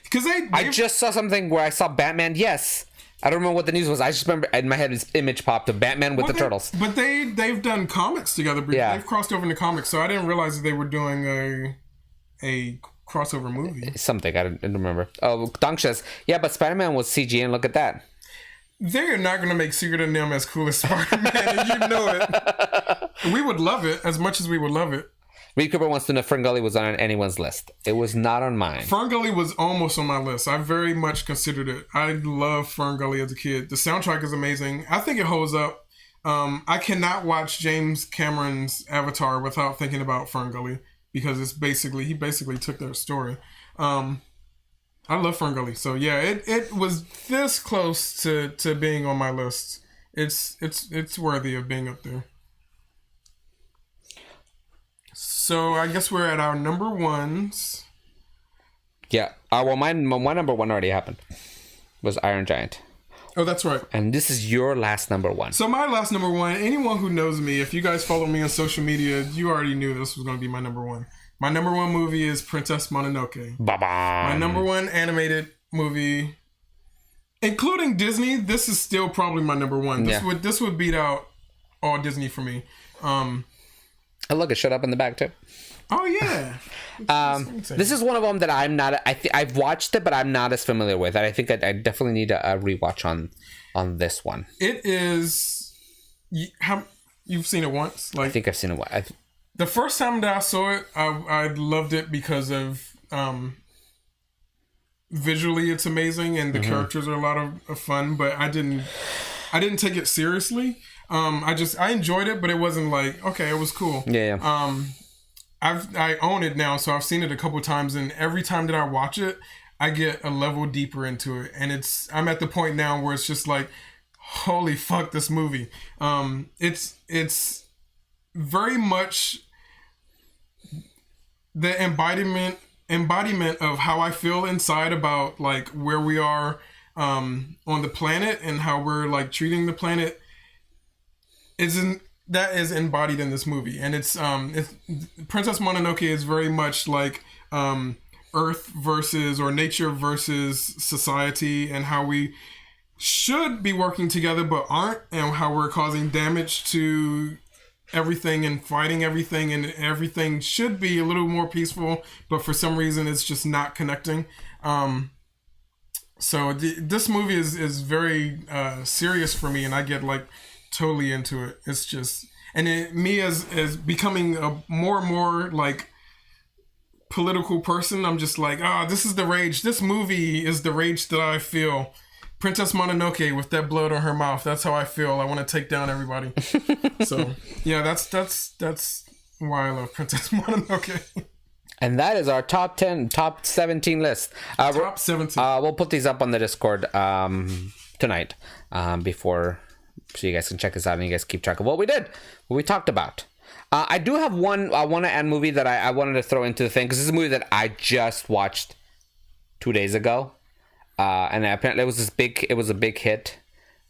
Because I just saw something where I saw Batman. Yes. I don't remember what the news was. I just remember in my head this image popped of Batman with the turtles. But they've done comics together. Yeah. They've crossed over into comics, so I didn't realize that they were doing a crossover movie. Something. I didn't remember. Oh, Donk says, yeah, but Spider-Man was CG, and look at that. They're not going to make Secret of NIMH as cool as Spider-Man, and you know it. We would love it as much as we would love it. Reed Cooper wants to know if Ferngully was on anyone's list. It was not on mine. Ferngully was almost on my list. I very much considered it. I love Ferngully as a kid. The soundtrack is amazing. I think it holds up. I cannot watch James Cameron's Avatar without thinking about Ferngully, because he basically took their story. I love Ferngully. So yeah, it was this close to being on my list. It's worthy of being up there. So I guess we're at our number ones. Yeah. Well, my number one already happened. Was Iron Giant. Oh, that's right. And this is your last number one. So my last number one, anyone who knows me, if you guys follow me on social media, you already knew this was going to be my number one. My number one movie is Princess Mononoke. Ba-bam. My number one animated movie, including Disney, this is still probably my number one. This would beat out all Disney for me. Oh, look, it showed up in the back too. Oh yeah. This is one of them that I'm not. I've watched it, but I'm not as familiar with. I think I definitely need a rewatch on this one. It is. You've seen it once? I think I've seen it once. The first time that I saw it, I loved it because of visually it's amazing and the characters are a lot of fun. But I didn't take it seriously. I enjoyed it, but it wasn't like, okay, it was cool. Yeah. I own it now, so I've seen it a couple times, and every time that I watch it, I get a level deeper into it, and I'm at the point now where it's just like, holy fuck, this movie. It's very much the embodiment of how I feel inside about like where we are on the planet and how we're like treating the planet. That is embodied in this movie, and it's Princess Mononoke is very much like Earth versus or nature versus society, and how we should be working together but aren't, and how we're causing damage to everything and fighting everything, and everything should be a little more peaceful, but for some reason it's just not connecting. So this movie is very serious for me, and I get like totally into it. It's just, and me as becoming a more and more like political person, I'm just like, this is the rage. This movie is the rage that I feel. Princess Mononoke with that blood on her mouth. That's how I feel. I want to take down everybody. So yeah, that's why I love Princess Mononoke. And that is our top 17 list. Top 17. We'll put these up on the Discord tonight before, so you guys can check this out and you guys keep track of what we talked about. I do have one I want to add movie that I wanted to throw into the thing, because this is a movie that I just watched 2 days ago. and apparently it was a big hit,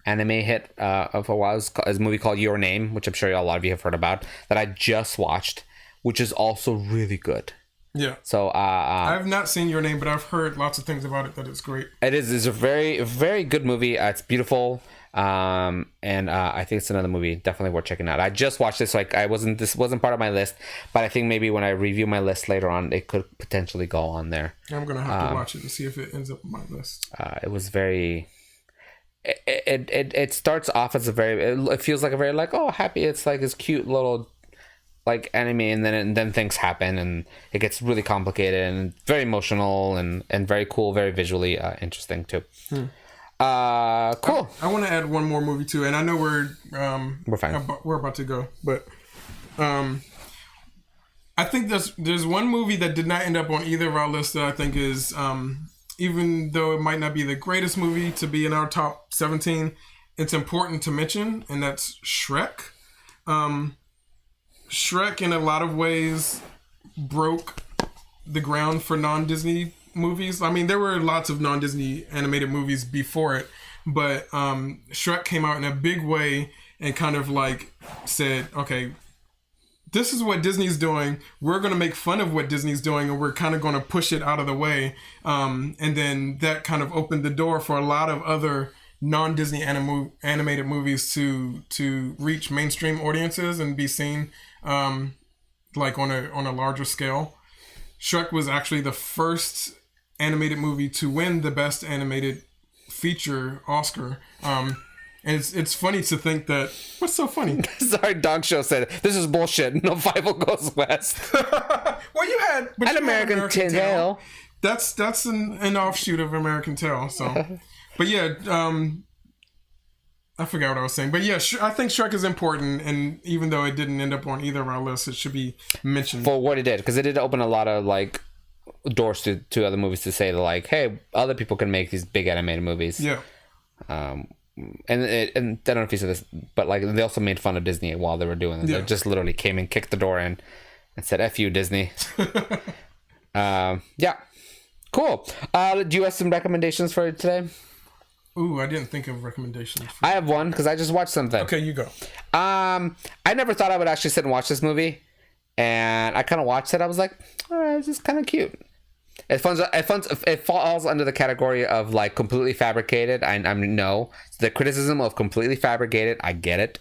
anime hit of a while. It was a movie called Your Name, which I'm sure a lot of you have heard about, that I just watched, which is also really good. Yeah. So I've not seen Your Name, but I've heard lots of things about it that it's great. It's a very, very good movie. It's beautiful. And I think it's another movie definitely worth checking out. I just watched this, so this wasn't part of my list, but I think maybe when I review my list later on, it could potentially go on there. I'm gonna have to watch it and see if it ends up on my list. It was very. It starts off as it feels like a very like, oh, happy. It's like this cute little like anime, and then things happen and it gets really complicated and very emotional and very cool, very visually interesting too. Cool. I want to add one more movie too, and I know we're fine. We're about to go, but I think there's one movie that did not end up on either of our lists that I think is even though it might not be the greatest movie to be in our top 17, it's important to mention, and that's Shrek. Shrek in a lot of ways broke the ground for non-Disney movies. I mean, there were lots of non-Disney animated movies before it, but Shrek came out in a big way and kind of like said, okay, this is what Disney's doing. We're going to make fun of what Disney's doing, and we're kind of going to push it out of the way. And then that kind of opened the door for a lot of other non-Disney animated movies to reach mainstream audiences and be seen like on a larger scale. Shrek was actually the first animated movie to win the Best Animated Feature Oscar. And it's funny to think that... What's so funny? Sorry, Dog Show said, this is bullshit. No Five goes west. Well, you had... An American Tail. That's an offshoot of American Tail. So, but yeah... I forgot what I was saying, but yeah, I think Shrek is important, and even though it didn't end up on either of our lists, it should be mentioned for what it did, because it did open a lot of like doors to other movies to say that, like, hey, other people can make these big animated movies. Yeah. And I don't know if you said this, but like they also made fun of Disney while they were doing it. Yeah. They just literally came and kicked the door in and said, "F you, Disney." Yeah. Cool. Do you have some recommendations for today? Ooh, I didn't think of recommendations. I have one because I just watched something. Okay, you go. I never thought I would actually sit and watch this movie, and I kind of watched it. I was like, all right, this is kind of cute. It falls under the category of like completely fabricated. I know the criticism of completely fabricated. I get it,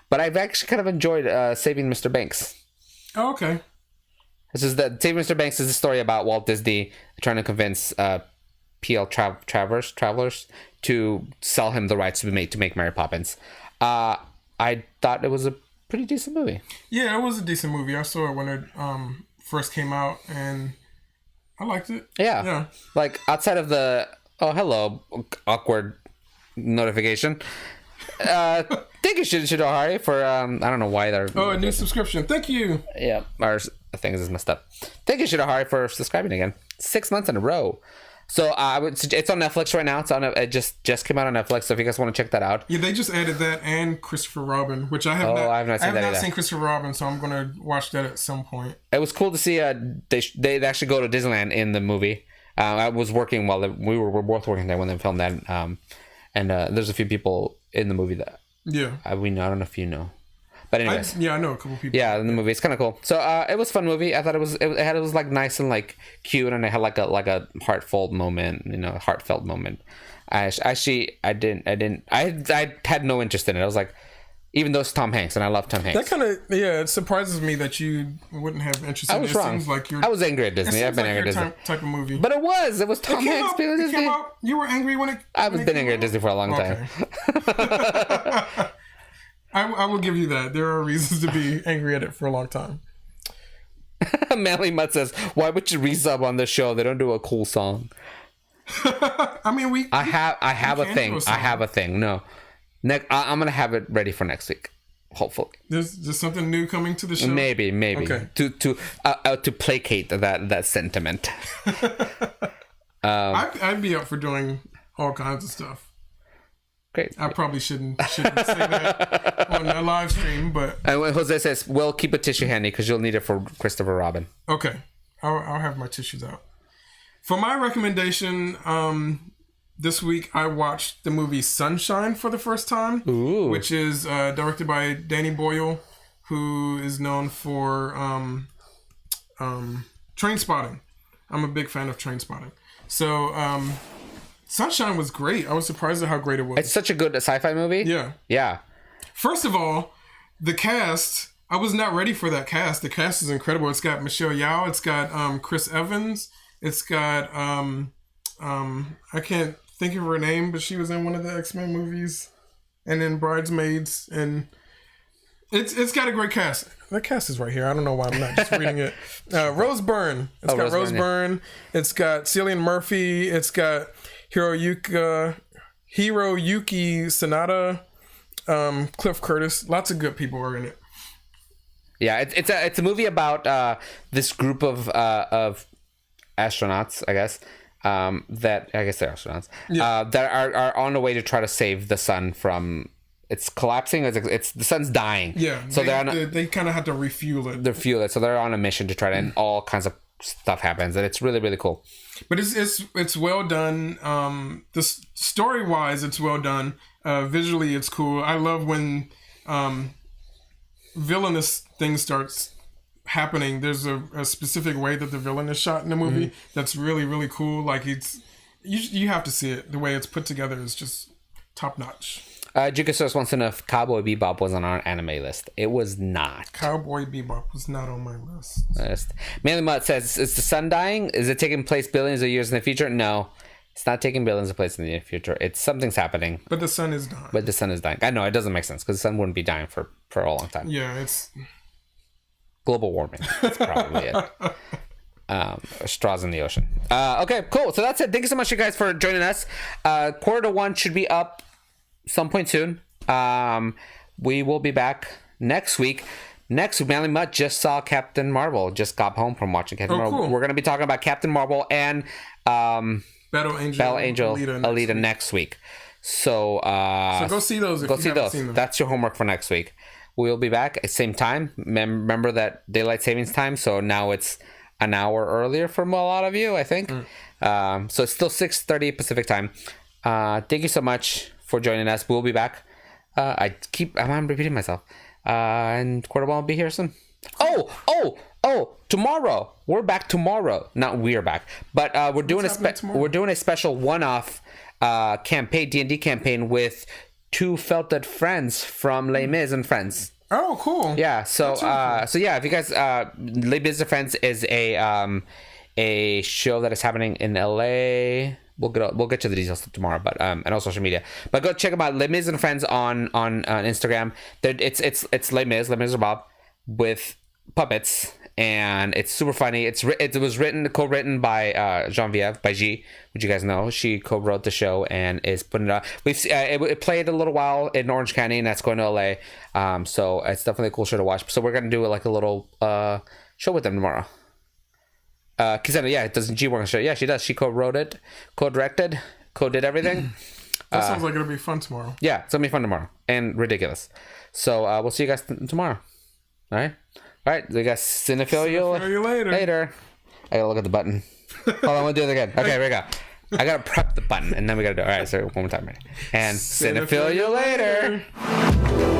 but I've actually kind of enjoyed Saving Mr. Banks. Oh, okay. This is Saving Mr. Banks is a story about Walt Disney trying to convince PL Travelers to sell him the rights to make Mary Poppins. I thought it was a pretty decent movie. Yeah, it was a decent movie. I saw it when it first came out, and I liked it. Yeah. Like outside of the hello awkward notification. Thank you, Shidohari, for I don't know why they're a new subscription. Thank you. Yeah, our thing is messed up. Thank you, Shidohari, for subscribing again. 6 months in a row. So it's on Netflix right now. It just came out on Netflix. So if you guys want to check that out, yeah, they just added that and Christopher Robin, which I have not seen Christopher Robin, so I'm gonna watch that at some point. It was cool to see. They actually go to Disneyland in the movie. I was working while we were both working there when they filmed that. And there's a few people in the movie that I don't know if you know. But anyways, I know a couple people. Yeah, in the movie, it's kind of cool. So it was a fun movie. I thought it was like nice and like cute, and it had like a heartfelt moment. I had no interest in it. I was like, even though it's Tom Hanks, and I love Tom Hanks. That kind of it surprises me that you wouldn't have interest in it. I was wrong. I was angry at Disney. I've been angry at Disney. Type of movie. But it was Tom Hanks being Disney. You were angry when it. I've been angry at Disney for a long time. I will give you that. There are reasons to be angry at it for a long time. Manly Mutt says, "Why would you resub on this show? They don't do a cool song." I mean, I have a thing. I have a thing. No, I'm gonna have it ready for next week. Hopefully, there's something new coming to the show. Maybe. Okay. To placate that sentiment. I'd be up for doing all kinds of stuff. Great. I probably shouldn't say that on a live stream, but Jose says, "Well, keep a tissue handy because you'll need it for Christopher Robin." Okay, I'll have my tissues out. For my recommendation, this week I watched the movie Sunshine for the first time, which is directed by Danny Boyle, who is known for Trainspotting. I'm a big fan of Trainspotting. So Sunshine was great. I was surprised at how great it was. It's such a good sci-fi movie. Yeah. First of all, the cast, I was not ready for that cast. The cast is incredible. It's got Michelle Yeoh. It's got Chris Evans. It's got I can't think of her name, but she was in one of the X-Men movies, and in Bridesmaids, and it's got a great cast. The cast is right here. I don't know why I'm not just reading it. Rose Byrne. It's got Rose Byrne. Yeah. It's got Cillian Murphy. It's got Hiroyuki Sanada, Cliff Curtis. Lots of good people are in it. Yeah, it's a movie about this group of astronauts, I guess. That I guess they're astronauts. That are on the way to try to save the sun from it's collapsing. It's the sun's dying. Yeah, so they kind of have to refuel it. So they're on a mission to try to, and all kinds of stuff happens, and it's really, really cool. But it's well done. The story wise, it's well done. Visually, it's cool. I love when villainous things starts happening. There's a specific way that the villain is shot in the movie that's really, really cool. Like you have to see it. The way it's put together is just top notch. Jukastos wants to know if Cowboy Bebop was on our anime list. It was not. Cowboy Bebop was not on my list. Manly Mutt says, is the sun dying? Is it taking place billions of years in the future? No. It's not taking billions of place in the future. Something's happening. But the sun is dying. I know, it doesn't make sense because the sun wouldn't be dying for a long time. Yeah, it's global warming. That's probably it. Straws in the ocean. Okay, cool. So that's it. Thank you so much, you guys, for joining us. 1:45 should be up some point soon. We will be back next week. Manly Mutt just saw Captain Marvel. Just got home from watching Captain Marvel. Cool. We're going to be talking about Captain Marvel and Battle Angel Alita next week. So go see those if you haven't seen them. That's your homework for next week. We'll be back at same time. Remember that daylight savings time, so now it's an hour earlier for a lot of you, I think. So it's still 6:30 Pacific time. Thank you so much for joining us. We'll be back. I'm repeating myself. And Quarterball will be here soon. Tomorrow. We're back tomorrow. Not we're back, but we're doing a special one-off campaign, D&D campaign with two felted friends from Les Mis and Friends. Oh, cool. Yeah. So if you guys, Les Mis and Friends is a show that is happening in LA. We'll get to the details tomorrow, but and on social media. But go check them out. Les Mis and Friends on Instagram. It's Les Mis or Bob with puppets, and it's super funny. It was co-written by Genevieve by G, which you guys know. She co-wrote the show and is putting it out. It played a little while in Orange County, and that's going to LA. So it's definitely a cool show to watch. So we're gonna do like a little show with them tomorrow. Kisana, doesn't G work on the show? Yeah, she does. She co-wrote it, co-directed, co-did everything. That sounds like it'll be fun tomorrow. Yeah, it's gonna be fun tomorrow and ridiculous. So we'll see you guys tomorrow. All right. We got Cinephilia later. I gotta look at the button. Hold on, we'll do it again. Okay, here we go. I gotta prep the button and then we gotta do it. All right, so one more time. Ready? And Cinephilia later.